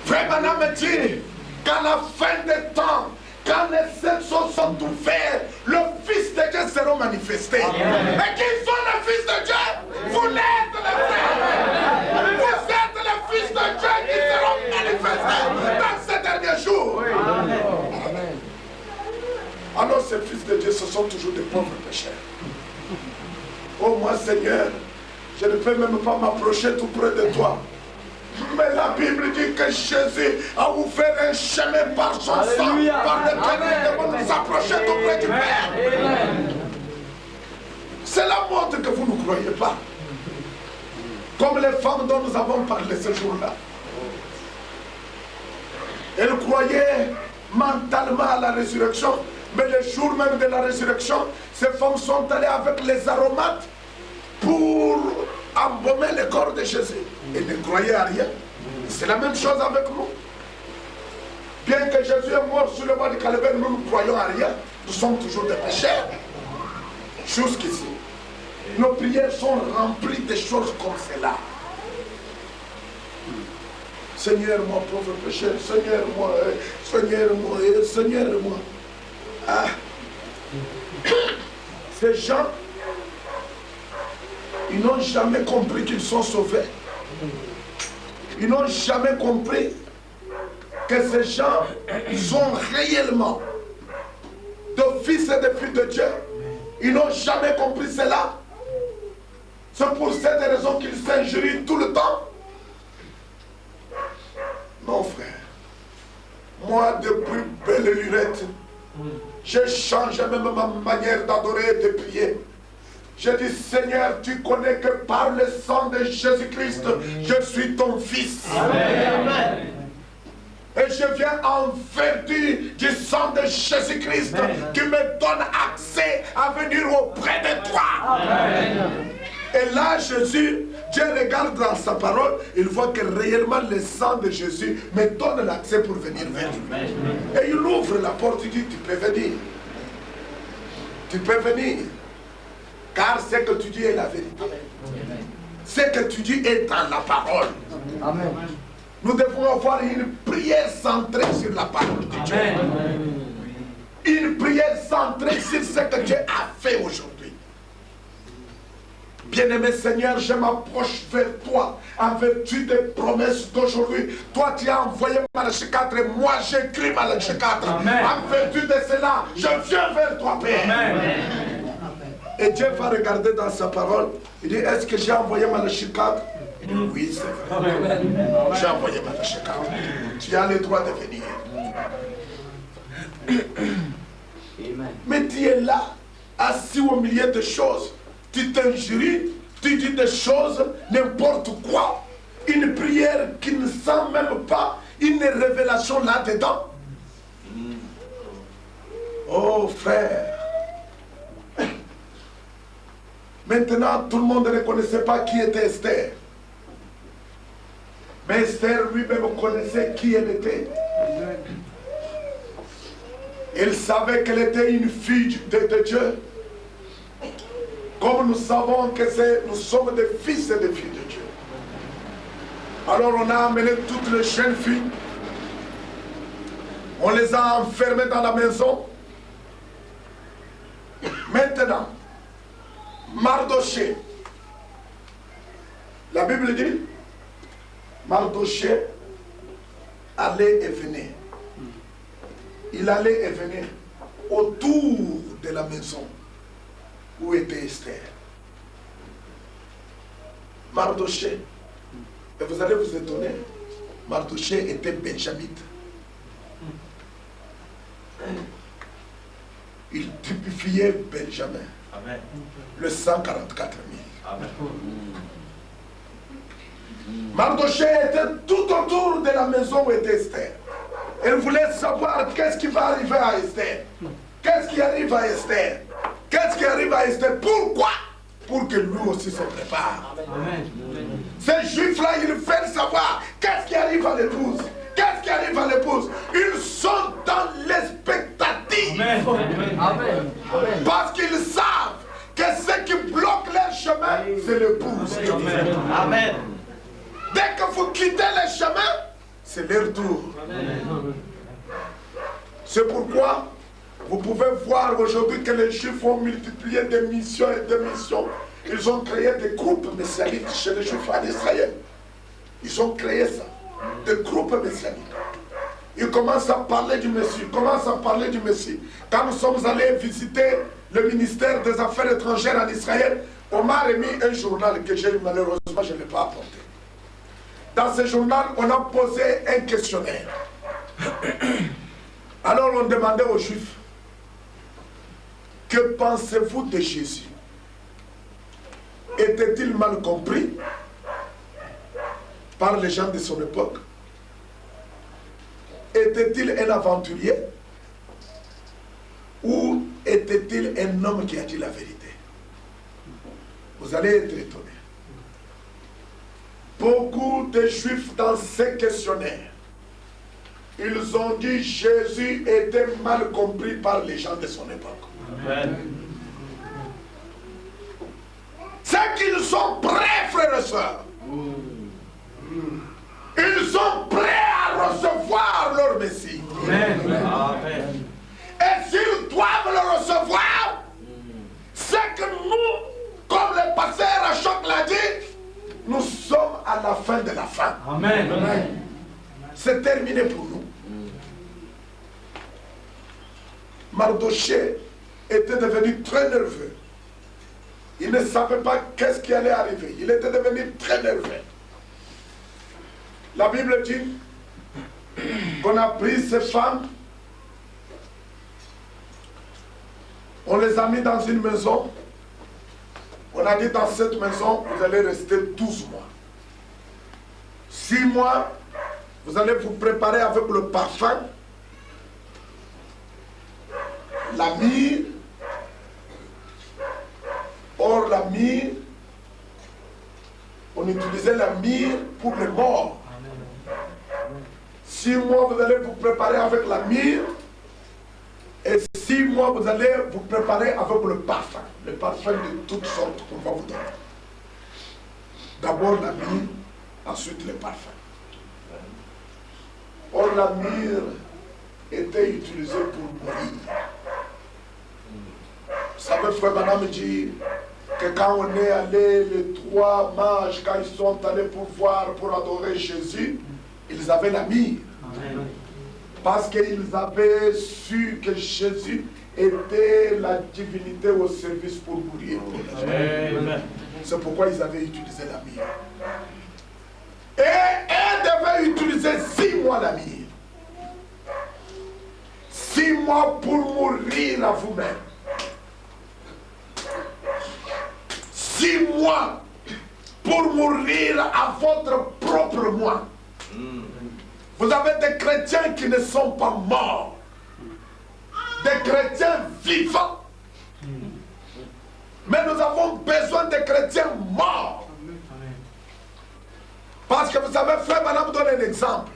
Frère Branham me dit qu'à la fin des temps, quand les sept choses sont ouvertes, le Fils de Dieu sera manifesté. Amen. Et qui sont les fils de Dieu? Vous l'êtes, les frères. Vous êtes les fils de Dieu qui seront manifestés dans ces derniers jours. Amen. Amen. Alors ces fils de Dieu, ce sont toujours des pauvres pécheurs. Oh moi Seigneur, je ne peux même pas m'approcher tout près de toi. Mais la Bible dit que Jésus a ouvert un chemin par son sang, par lequel nous devons nous approcher tout près du Père. C'est la montre que vous ne croyez pas. Comme les femmes dont nous avons parlé ce jour-là. Elles croyaient mentalement à la résurrection, mais le jour même de la résurrection, ces femmes sont allées avec les aromates pour embaumer le corps de Jésus. Elles ne croyaient à rien. C'est la même chose avec nous. Bien que Jésus est mort sur le bois de Calvaire, nous ne croyons à rien. Nous sommes toujours des pécheurs. Jusqu'ici. Nos prières sont remplies de choses comme cela. Seigneur, mon pauvre pécheur, Seigneur, moi, Seigneur, moi, Seigneur, moi. Ah. Ces gens, ils n'ont jamais compris qu'ils sont sauvés. Ils n'ont jamais compris que ces gens sont réellement de fils et de filles de Dieu. Ils n'ont jamais compris cela. C'est pour cette raison qu'ils s'injurient tout le temps. Non, frère. Moi, depuis belle lurette, j'ai changé même ma manière d'adorer et de prier. J'ai dit, Seigneur, tu connais que par le sang de Jésus-Christ, je suis ton fils. Amen. Et je viens en vertu du sang de Jésus-Christ qui me donne accès à venir auprès de toi. Amen. Et là, Jésus, Dieu regarde dans sa parole, il voit que réellement le sang de Jésus me donne l'accès pour venir vers lui. Et il ouvre la porte, il dit, tu peux venir. Tu peux venir. Car ce que tu dis est la vérité. Ce que tu dis est dans la parole. Amen. Nous devons avoir une prière centrée sur la parole de Dieu. Une prière centrée sur ce que Dieu a fait aujourd'hui. Bien-aimé Seigneur, je m'approche vers toi en vertu des promesses d'aujourd'hui. Toi, tu as envoyé Malachie 4 et moi, j'écris Malachie 4. Amen. En vertu de cela, je viens vers toi, Père. Amen. Et Dieu va regarder dans sa parole. Il dit, est-ce que j'ai envoyé Malachie 4? Il dit, oui, c'est vrai. J'ai envoyé Malachie 4. Tu as le droit de venir. Mais tu es là, assis au milieu de choses. Tu t'injuries, tu dis des choses, n'importe quoi. Une prière qui ne sent même pas une révélation là-dedans. Oh frère. Maintenant, tout le monde ne connaissait pas qui était Esther. Mais Esther lui-même connaissait qui elle était. Il savait qu'elle était une fille de Dieu. Comme nous savons que nous sommes des fils et des filles de Dieu. Alors on a amené toutes les jeunes filles. On les a enfermées dans la maison. Maintenant, Mardoché. La Bible dit, Mardoché allait et venait. Il allait et venait autour de la maison où était Esther. Mardoché. Et vous allez vous étonner, Mardoché était benjamite. Il typifiait Benjamin. Amen. Le 144 000. Amen. Mardoché était tout autour de la maison où était Esther. Elle voulait savoir qu'est-ce qui va arriver à Esther. Qu'est-ce qui arrive à Esther. Qu'est-ce qui arrive à Esther. Pourquoi? Pour que lui aussi se prépare. Amen. Ces juifs-là, ils veulent savoir qu'est-ce qui arrive à l'épouse. Qu'est-ce qui arrive à l'épouse. Ils sont dans l'expectative. Amen. Parce qu'ils savent que ce qui bloque leur chemin, c'est l'épouse. Amen. Dès que vous quittez le chemin, c'est leur tour. C'est pourquoi vous pouvez voir aujourd'hui que les Juifs ont multiplié des missions et des missions. Ils ont créé des groupes messianiques chez les Juifs en Israël. Ils ont créé ça, des groupes messianiques. Ils commencent à parler du Messie, Quand nous sommes allés visiter le ministère des Affaires étrangères en Israël, on m'a remis un journal que malheureusement je ne l'ai pas apporté. Dans ce journal, on a posé un questionnaire. Alors on demandait aux Juifs, que pensez-vous de Jésus? Était-il mal compris par les gens de son époque? Était-il un aventurier? Ou était-il un homme qui a dit la vérité? Vous allez être étonnés. Beaucoup de Juifs dans ces questionnaires, ils ont dit Jésus était mal compris par les gens de son époque. Amen. C'est qu'ils sont prêts, frères et sœurs. Ils sont prêts à recevoir leur Messie. Amen. Amen. Et s'ils doivent le recevoir, c'est que nous, comme le pasteur Achok l'a dit, nous sommes à la fin de la fin. Amen. C'est terminé pour nous. Mardochée était devenu très nerveux. Il ne savait pas qu'est-ce qui allait arriver. Il était devenu très nerveux. La Bible dit qu'on a pris ces femmes, on les a mis dans une maison. On a dit dans cette maison, vous allez rester 12 mois. 6 mois, vous allez vous préparer avec le parfum, la myrrhe. Or, la myrrhe, on utilisait la myrrhe pour les morts. 6 mois, vous allez vous préparer avec la myrrhe. Et 6 mois, vous allez vous préparer avec le parfum de toutes sortes qu'on va vous donner. D'abord la myrrhe, ensuite le parfum. Or, la myrrhe était utilisée pour mourir. Vous savez, frère Branham dit que quand on est allé, les 3 mages, quand ils sont allés pour voir, pour adorer Jésus, ils avaient la myrrhe. Parce qu'ils avaient su que Jésus était la divinité au service pour mourir. C'est pourquoi ils avaient utilisé la myrrhe. Et elle devait utiliser 6 mois la myrrhe. 6 mois pour mourir à vous-même. 6 mois pour mourir à votre propre moi. Vous avez des chrétiens qui ne sont pas morts. Des chrétiens vivants. Mais nous avons besoin de chrétiens morts. Parce que vous savez, frère Branham donne un exemple.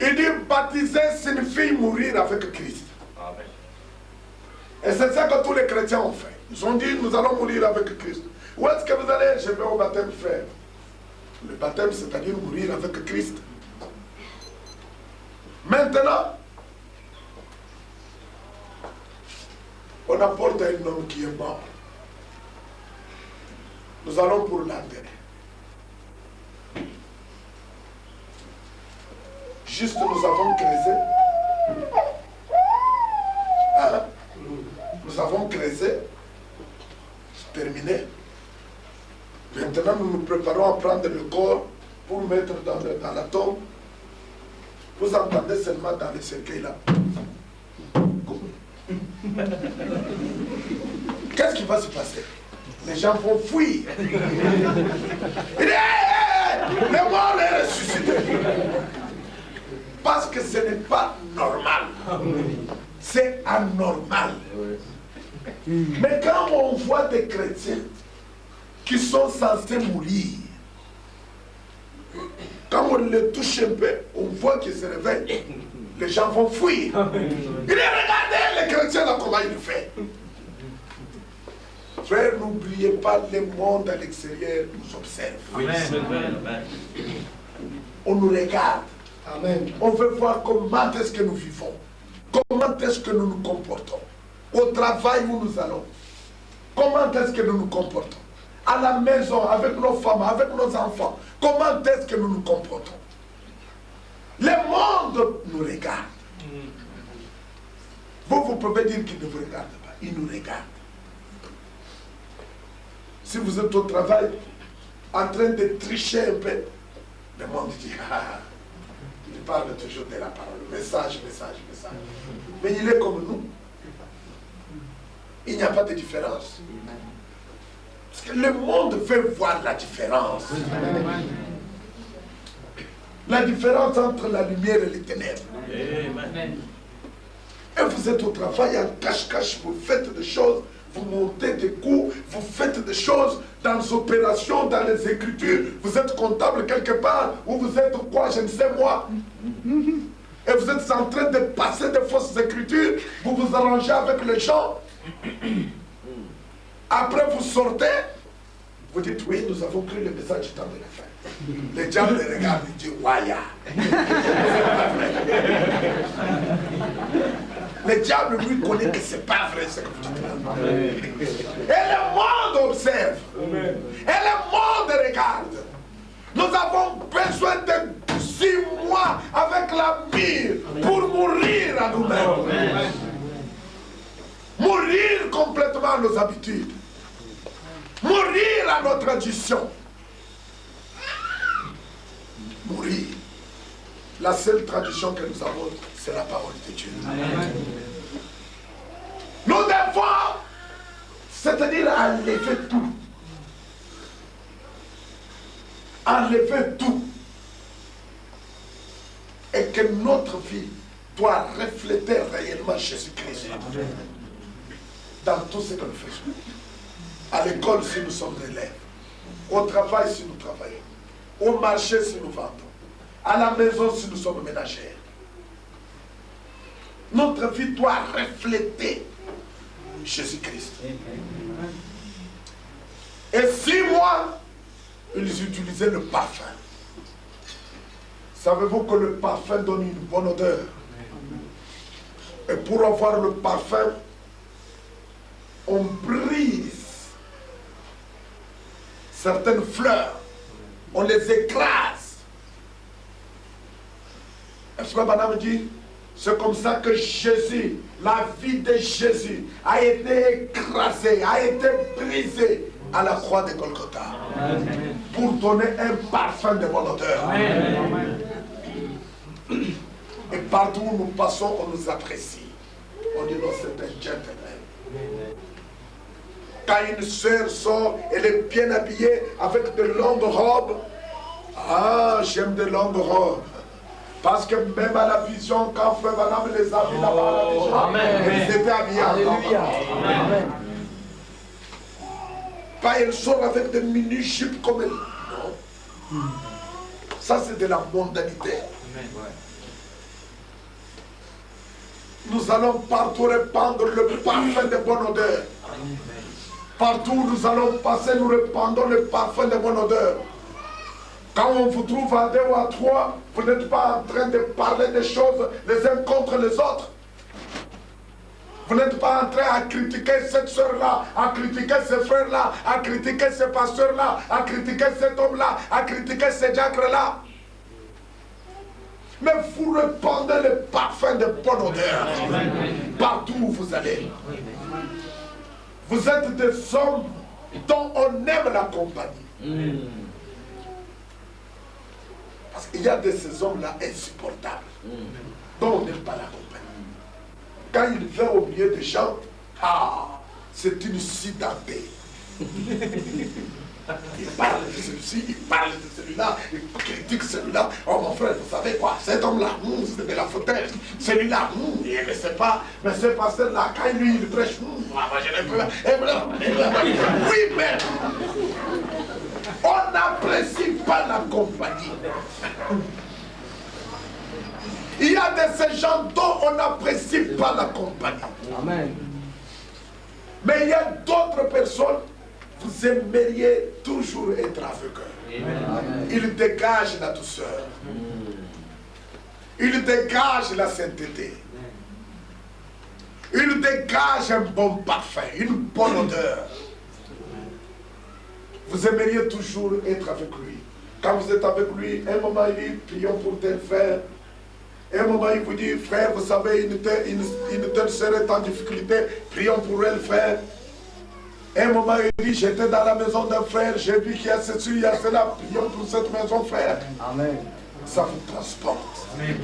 Il dit baptiser signifie mourir avec Christ. Et c'est ça que tous les chrétiens ont fait. Ils ont dit nous allons mourir avec Christ. Où est-ce que vous allez? Je vais au baptême, frère. Le baptême, c'est-à-dire mourir avec Christ. Maintenant, on apporte un homme qui est mort. Nous allons pour l'enterrer. Juste nous avons creusé. Nous avons creusé. C'est terminé. Maintenant, nous nous préparons à prendre le corps pour mettre dans la tombe. Vous entendez seulement dans le cercueil là. Qu'est-ce qui va se passer? Les gens vont fuir. Il dit, le mort est ressuscité. Parce que ce n'est pas normal. C'est anormal. Mais quand on voit des chrétiens qui sont censés mourir, quand on les touche un peu, on voit qu'ils se réveillent. Les gens vont fuir. Il dit, regardez les chrétiens là, comment ils le font. Frère, n'oubliez pas, le monde à l'extérieur nous observe. Amen. On nous regarde. Amen. On veut voir comment est-ce que nous vivons. Comment est-ce que nous nous comportons. Au travail où nous allons. Comment est-ce que nous nous comportons. À la maison, avec nos femmes, avec nos enfants. Comment est-ce que nous nous comportons. Le monde nous regarde. Vous pouvez dire qu'il ne vous regarde pas. Il nous regarde. Si vous êtes au travail, en train de tricher un peu, le monde dit, il parle toujours de la parole. Message. Mais il est comme nous. Il n'y a pas de différence. Parce que le monde veut voir la différence. La différence entre la lumière et les ténèbres. Amen. Et vous êtes au travail en cache-cache, vous faites des choses, vous montez des coups, vous faites des choses dans les opérations, dans les écritures, vous êtes comptable quelque part, ou vous êtes quoi, je ne sais moi. Et vous êtes en train de passer des fausses écritures, vous vous arrangez avec les gens. Après vous sortez, vous dites oui, nous avons cru le message du temps de la fin. Les diables les regardent et disent Waya. Le diable lui connaît que c'est pas vrai ce que vous dites là. Et le monde observe. Et le monde regarde. Nous avons besoin de 6 mois mois avec la mire pour mourir à nous-mêmes. Mourir complètement à nos habitudes. Mourir à nos traditions. Mourir. La seule tradition que nous avons, c'est la parole de Dieu. Amen. Nous devons, c'est-à-dire enlever tout. Enlever tout. Et que notre vie doit refléter réellement Jésus-Christ. Dans tout ce que nous faisons. À l'école, si nous sommes élèves. Au travail, si nous travaillons. Au marché, si nous vendons. À la maison, si nous sommes ménagères. Notre vie doit refléter Jésus-Christ. Et 6 mois, ils utilisaient le parfum. Savez-vous que le parfum donne une bonne odeur? Et pour avoir le parfum, on brise certaines fleurs, on les écrase. Est-ce que madame dit? C'est comme ça que Jésus, la vie de Jésus, a été écrasée, a été brisée à la croix de Golgotha. Amen. Pour donner un parfum de bonne odeur. Amen. Et partout où nous passons, on nous apprécie. On dit non, c'est un gentleman. Amen. Quand une sœur sort, elle est bien habillée avec de longues robes. Ah, j'aime de longues robes. Parce que même à la vision, quand Frère Madame les a vus là-bas, ils étaient habillés. Alléluia. Amen. Pas elle sort avec des mini-jupes comme elle. Non. Ça, c'est de la mondanité. Amen. Nous allons partout répandre le parfum de bonne odeur. Amen. Partout où nous allons passer, nous répandons le parfum de bonne odeur. Quand on vous trouve à 2 ou à 3, vous n'êtes pas en train de parler des choses les uns contre les autres. Vous n'êtes pas en train à critiquer cette soeur-là, à critiquer ce frère-là, à critiquer ce pasteur-là, à critiquer cet homme-là, à critiquer ce diacre-là. Mais vous répandez le parfum de bonne odeur partout où vous allez. Vous êtes des hommes dont on aime la compagnie. Parce qu'il y a de ces hommes-là insupportables, dont on n'aime pas la compagnie. Quand il vient au milieu des gens, c'est une sidantée. Il parle de celui-ci, il parle de celui-là, il critique celui-là. Oh mon frère, vous savez quoi, cet homme-là, c'est de la foutaise. Celui-là, il ne sait pas, mais ce pasteur-là, quand lui, il prêche, je n'ai pas. Oui, mais on n'apprécie pas la compagnie. Il y a de ces gens dont on n'apprécie pas la compagnie. Amen. Mais il y a d'autres personnes, vous aimeriez toujours être avec eux. Amen. Ils dégagent la douceur. Ils dégagent la sainteté. Ils dégagent un bon parfum, une bonne odeur. Vous aimeriez toujours être avec lui. Quand vous êtes avec lui, un moment il dit, prions pour tel frère. Un moment il vous dit, frère, vous savez, une telle sœur est en difficulté, prions pour elle, frère. Un moment il dit, j'étais dans la maison d'un frère, j'ai vu qu'il y a ceci, il y a cela, prions pour cette maison, frère. Amen. Ça vous transporte. Amen.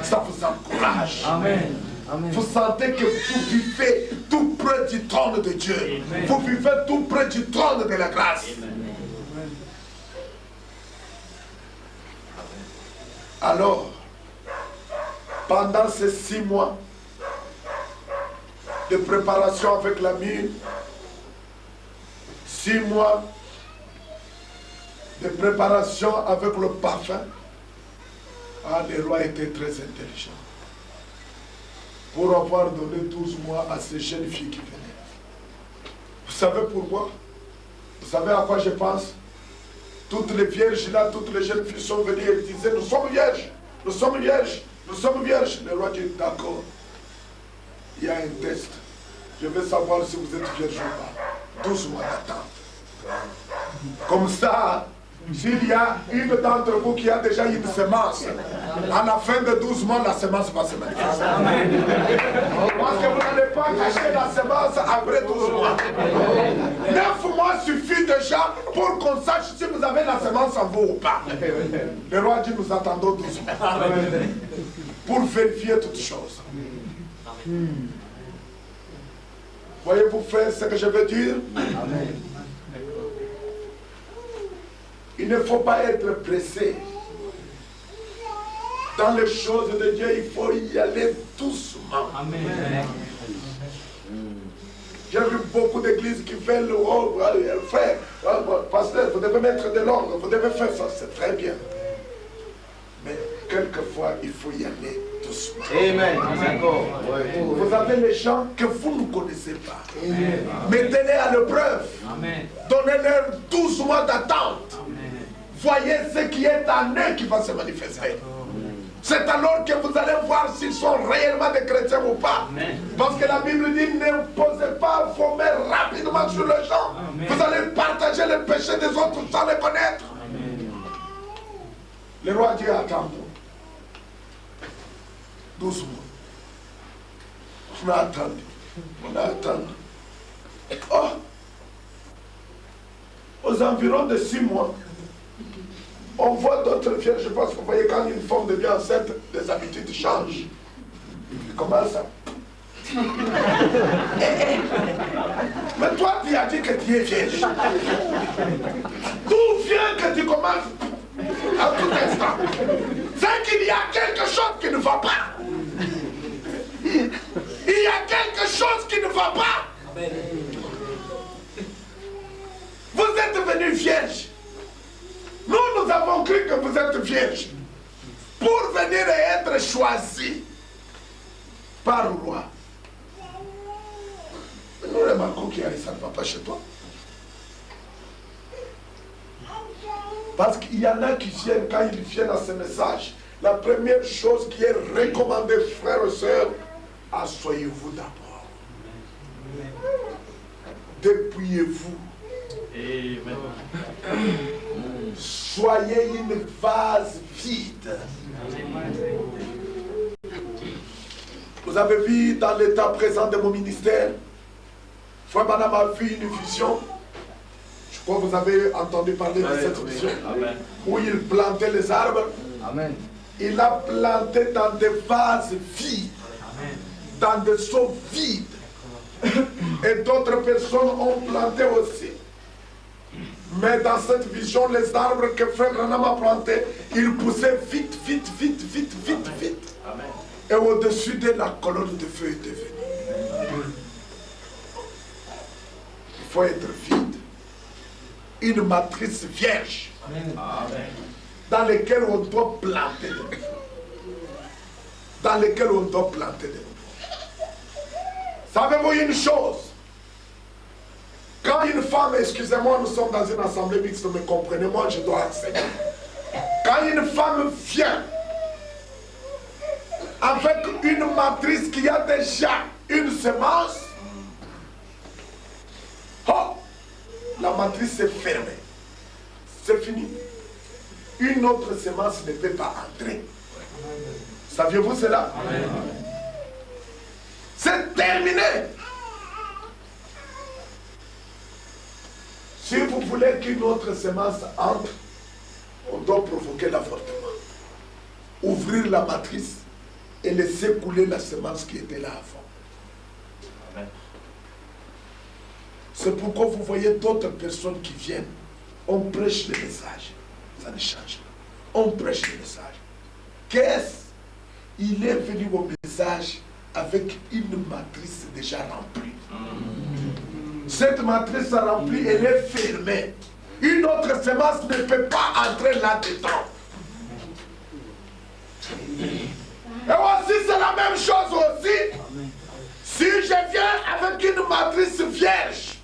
Ça vous encourage. Amen. Amen. Vous sentez que vous vivez tout près du trône de Dieu. Amen. Vous vivez tout près du trône de la grâce. Amen. Alors, pendant ces 6 mois de préparation avec la mine, 6 mois de préparation avec le parfum, le roi était très intelligent pour avoir donné 12 mois à ces jeunes filles qui venaient. Vous savez pourquoi? Vous savez à quoi je pense? Toutes les vierges là, toutes les jeunes filles sont venues et disaient, nous sommes vierges, nous sommes vierges, nous sommes vierges. Le roi dit, d'accord, il y a un test. Je veux savoir si vous êtes vierge ou pas. 12 mois d'attente. Comme ça, S'il y a une d'entre vous qui a déjà une semence, à la fin de 12 mois, la semence va se manifester. Parce que vous n'allez pas cacher la semence après 12 mois. 9 mois suffit déjà pour qu'on sache si vous avez la semence en vous ou pas. Le roi dit, nous attendons 12 mois. Pour vérifier toutes choses. Voyez-vous, frère, ce que je veux dire? Amen. Il ne faut pas être pressé. Dans les choses de Dieu, il faut y aller doucement. Amen. J'ai vu beaucoup d'églises qui font le frère, pasteur, vous devez mettre de l'ordre, vous devez faire ça, c'est très bien. Mais quelquefois, il faut y aller doucement. Amen. Vous avez les gens que vous ne connaissez pas. Mettez-les à l'épreuve. Donnez-leur 12 mois d'attente. Voyez ce qui est en eux qui va se manifester. C'est alors que vous allez voir s'ils sont réellement des chrétiens ou pas. Parce que la Bible dit, n'imposez pas vos mains rapidement sur les gens. Vous allez partager les péchés des autres sans les connaître. Le roi dit, attends. 12 mois. On a attendu. On a attendu. Oh! Aux environs de 6 mois, on voit d'autres vierges. Je pense que vous voyez, quand une femme devient enceinte, les habitudes changent. Comment ça? Mais toi, tu as dit que tu es vierge. D'où vient que tu commences à tout instant? C'est qu'il y a quelque chose qui ne va pas. Il y a quelque chose qui ne va pas. Vous êtes venu vierge. Nous avons cru que vous êtes vierge pour venir et être choisi par le roi. Mais nous remarquons qu'il y a ça ne va pas chez toi. Parce qu'il y en a qui viennent, quand ils viennent à ce message, la première chose qui est recommandée, frères et sœurs, asseyez-vous d'abord. Dépouillez-vous. Amen. Soyez une vase vide. Vous avez vu dans l'état présent de mon ministère, Frère Madame a vu une vision. Je crois que vous avez entendu parler de cette vision. Amen. Où il plantait les arbres. Amen. Il a planté dans des vases vides. Dans des seaux vides. Et d'autres personnes ont planté aussi. Mais dans cette vision, les arbres que Frère Branham a plantés, ils poussaient vite. Amen. Et au-dessus de la colonne de feu était venue. Il faut être vide. Une matrice vierge. Amen. Dans laquelle on doit planter de nouveau. Dans laquelle on doit planter de nouveau. Savez-vous une chose? Quand une femme, excusez-moi, nous sommes dans une assemblée mixte, mais comprenez-moi, je dois enseigner. Quand une femme vient avec une matrice qui a déjà une semence, oh, la matrice est fermée. C'est fini. Une autre semence ne peut pas entrer. Saviez-vous cela? C'est terminé. Si vous voulez qu'une autre semence entre, on doit provoquer l'avortement. Ouvrir la matrice et laisser couler la semence qui était là avant. Amen. C'est pourquoi vous voyez d'autres personnes qui viennent. On prêche le message. Ça ne change pas. On prêche le message. Qu'est-ce? Il est venu au message avec une matrice déjà remplie. Cette matrice remplie, elle est fermée. Une autre semence ne peut pas entrer là-dedans. Et aussi, c'est la même chose aussi. Si je viens avec une matrice vierge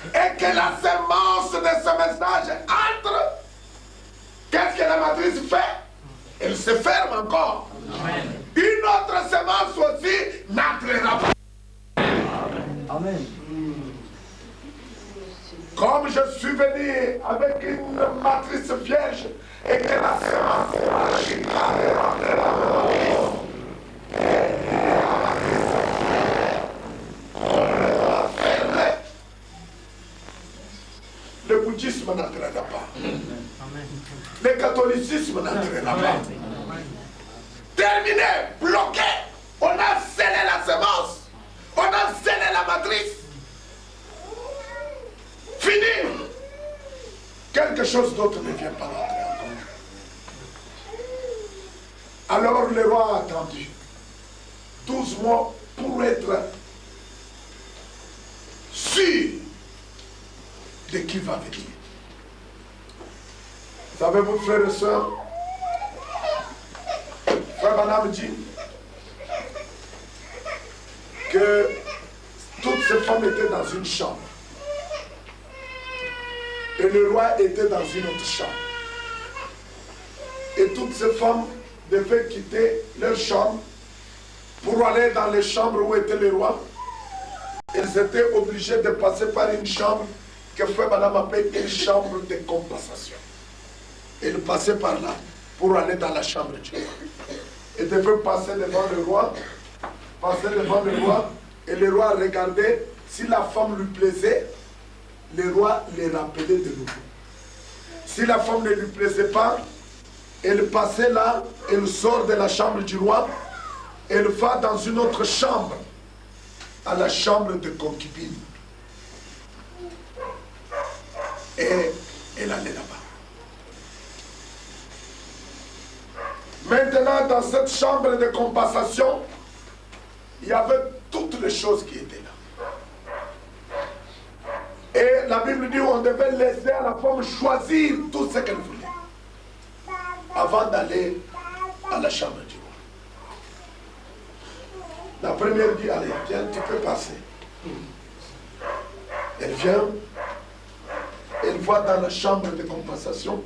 et que la semence de ce message entre, qu'est-ce que la matrice fait? Elle se ferme encore. Amen. Une autre semence aussi n'entrera pas. Amen. Comme je suis venu avec une matrice vierge et que la semence est marchée, le bouddhisme n'entraînera pas. Le catholicisme n'entraînera pas. Terminé, bloqué. On a scellé la semence. On a scellé la matrice. Fini. Quelque chose d'autre ne vient pas rentrer encore. Alors le roi a attendu 12 mois pour être sûr de qui va venir. Savez-vous, frères et sœurs, frère Branham dit que toutes ces femmes étaient dans une chambre. Et le roi était dans une autre chambre. Et toutes ces femmes devaient quitter leur chambre pour aller dans les chambres où était le roi. Ils étaient obligés de passer par une chambre que frère Branham appelle une chambre de compensation. Ils passaient par là pour aller dans la chambre du roi. Ils devaient passer devant le roi, et le roi regardait. Si la femme lui plaisait, le roi les rappelait de nouveau. Si la femme ne lui plaisait pas, elle passait là, elle sort de la chambre du roi, elle va dans une autre chambre, à la chambre de concubine. Et elle allait là-bas. Maintenant, dans cette chambre de compensation, il y avait toutes les choses qui étaient là. Et la Bible dit qu'on devait laisser à la femme choisir tout ce qu'elle voulait avant d'aller à la chambre du roi. La première dit, allez, viens, tu peux passer. Elle vient, elle voit dans la chambre de compensation.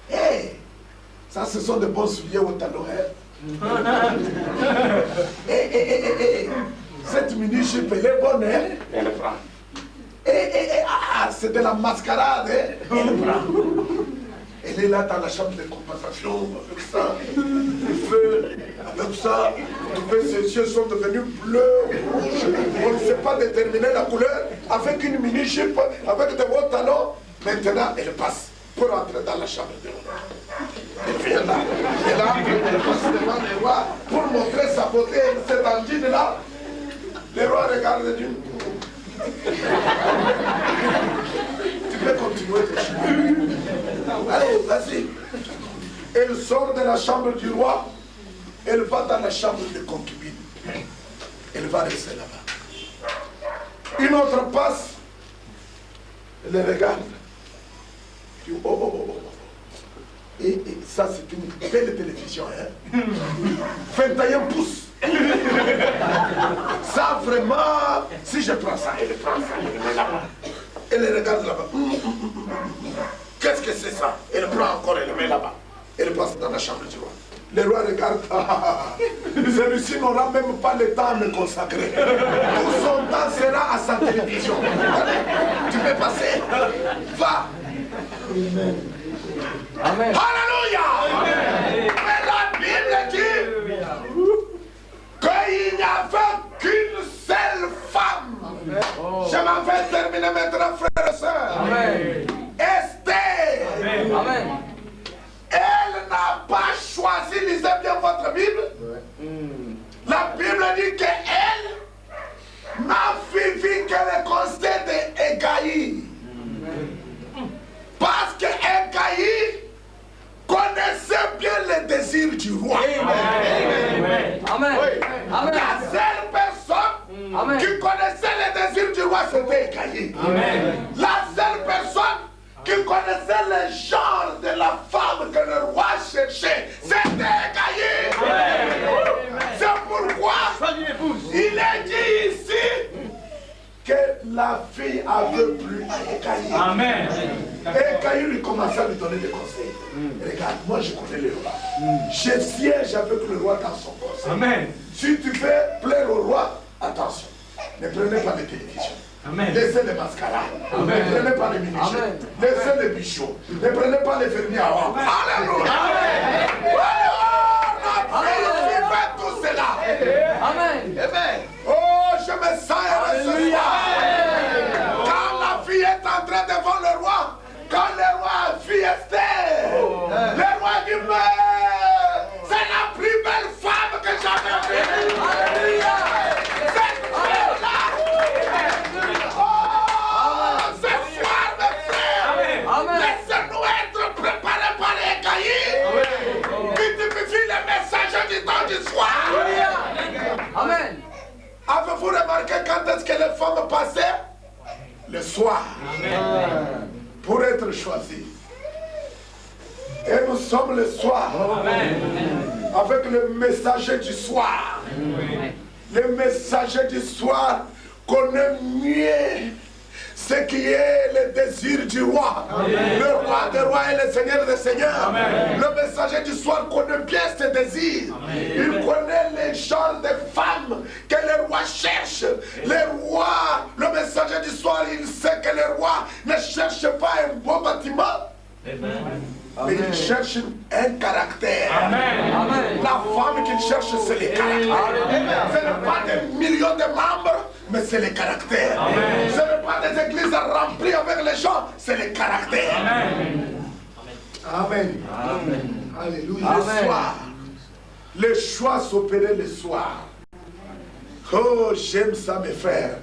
Hey, ça, ce sont de bons souliers au talon. Cette mini-jupe, elle est bonne, hein? Elle prend. C'est de la mascarade, hein? Elle prend. Elle est là dans la chambre de compensation, avec ça, le feu, avec ça. Ses yeux sont devenus bleus, rouges. On ne sait pas déterminer la couleur. Avec une mini-jupe, avec de hauts talons. Maintenant, elle passe pour entrer dans la chambre de roi. Elle vient là. Et là, elle passe devant le roi pour montrer sa beauté. Cette angine là. Le roi regarde et dit, tu peux continuer tes choses. Allez, vas-y. Elle sort de la chambre du roi. Elle va dans la chambre de concubine. Elle va rester là-bas. Une autre passe. Elle regarde. Elle dit, oh. Et ça, c'est une belle télévision, hein? 21 pouces. Ça, vraiment, si je prends ça, elle prend ça, elle met là-bas. Elle regarde là-bas. Qu'est-ce que c'est ça? Elle prend encore, elle met là-bas. Elle passe dans la chambre du roi. Le roi regarde. Celui-ci n'aura même pas le temps de me consacrer. Tout son temps sera à sa télévision. Allez, tu peux passer. Va. Amen. Amen. Alléluia. Amen. Mais la Bible dit qu'il n'y avait qu'une seule femme. Oh. Je m'en vais terminer maintenant, frères et sœurs. Amen. Esther. Amen. Amen. Elle n'a pas choisi, lisez bien votre Bible. Ouais. La Bible dit qu'elle n'a suivi que le conseil d'Égaï. Parce qu'Égaï connaissait bien les désirs du roi. Amen. Amen. Amen. La seule personne qui connaissait les désirs du roi, c'était Égaï. La seule personne qui connaissait le genre de la femme que le roi cherchait, c'était Égaï. C'est pourquoi il est dit ici que la fille avait plu à Égaï. Amen. Égaï lui commençait à lui donner des conseils. Regarde, moi je connais le roi. Je siège avec le roi dans son conseil. Amen. Si tu veux plaire au roi, attention, ne prenez pas les télévisions. Laissez les mascarades. Ne prenez pas les mini-jeux. Laissez les bichots. Ne prenez pas les fermiers à rang. Alléluia. Alléluia. Faites tout cela. Amen. Oh, je me sens heureux ce soir. Quand la fille est entrée devant le roi, quand le roi a vu Esther, le roi dit, mais c'est la plus belle femme que j'avais vue. Alléluia. Cette femme-là. Oh, ce soir, mes frères, laissez-nous être préparés par les cahiers. Multiplie les messages du temps du soir. Amen. Avez-vous remarqué quand est-ce que les femmes passaient? Le soir. Amen. Pour être choisis. Et nous sommes le soir. Amen. Avec le messager du soir. Le messager du soir connaît mieux ce qui est le désir du roi. Amen. Le roi des rois et le seigneur des seigneurs. Amen. Le messager du soir connaît bien ses désirs. Amen. Il connaît les genres de femmes que le roi cherche. Le roi, le messager du soir, il sait que le roi ne cherche pas un beau bâtiment. Amen. Mais il cherche un caractère. Amen. La femme qu'il cherche, c'est le caractère. Ce n'est pas des millions de membres, mais c'est le caractère. Amen. Ce n'est pas des églises remplies avec les gens, c'est le caractère. Amen. Amen. Amen. Alléluia. Le soir. Le choix s'opérait le soir. Oh, j'aime ça, mes frères.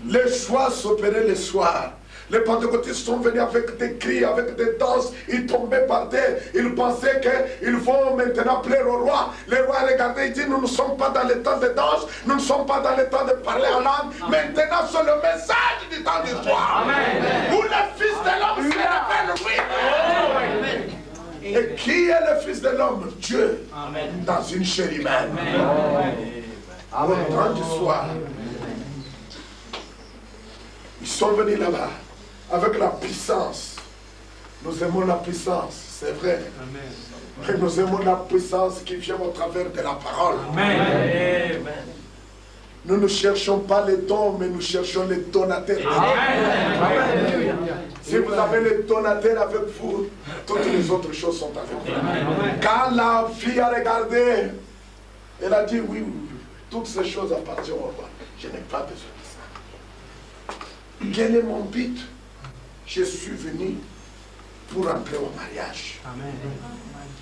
Le choix s'opérait le soir. Les pentecôtistes sont venus avec des cris, avec des danses, ils tombaient par terre, ils pensaient qu'ils vont maintenant plaire au roi. Le roi regardait, il dit, nous ne sommes pas dans le temps de danse, nous ne sommes pas dans le temps de parler en langue, maintenant c'est le message du temps du soir. Où le Fils de l'homme se révèle, oui. Et qui est le Fils de l'homme? Dieu, dans une chair humaine. Au temps du soir, ils sont venus là-bas. Avec la puissance. Nous aimons la puissance, c'est vrai. Amen. Mais nous aimons la puissance qui vient au travers de la parole. Amen. Nous ne cherchons pas les dons, mais nous cherchons les donateurs. Amen. Si vous avez les donateurs avec vous, toutes les autres choses sont avec vous. Amen. Quand la fille a regardé, elle a dit, oui, toutes ces choses appartiennent au roi. Je n'ai pas besoin de ça. Quel est mon but? Je suis venu pour entrer au mariage. Amen.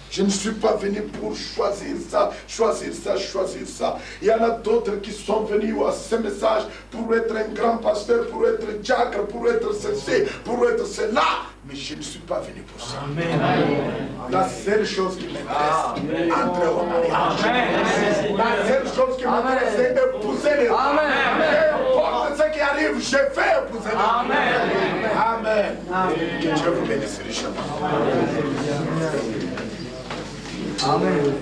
Je ne suis pas venu pour choisir ça, choisir ça, choisir ça. Il y en a d'autres qui sont venus à ce message pour être un grand pasteur, pour être diacre, pour être ceci, pour être cela. Mais je ne suis pas venu pour ça. Amen. La seule chose qui m'intéresse, entrer au mariage. Amen. La seule chose qui m'intéresse, c'est épouser les rois. Peu importe ce qui arrive, je vais épouser les rois. Amen. Amen. Que Dieu vous bénisse richement. Amen.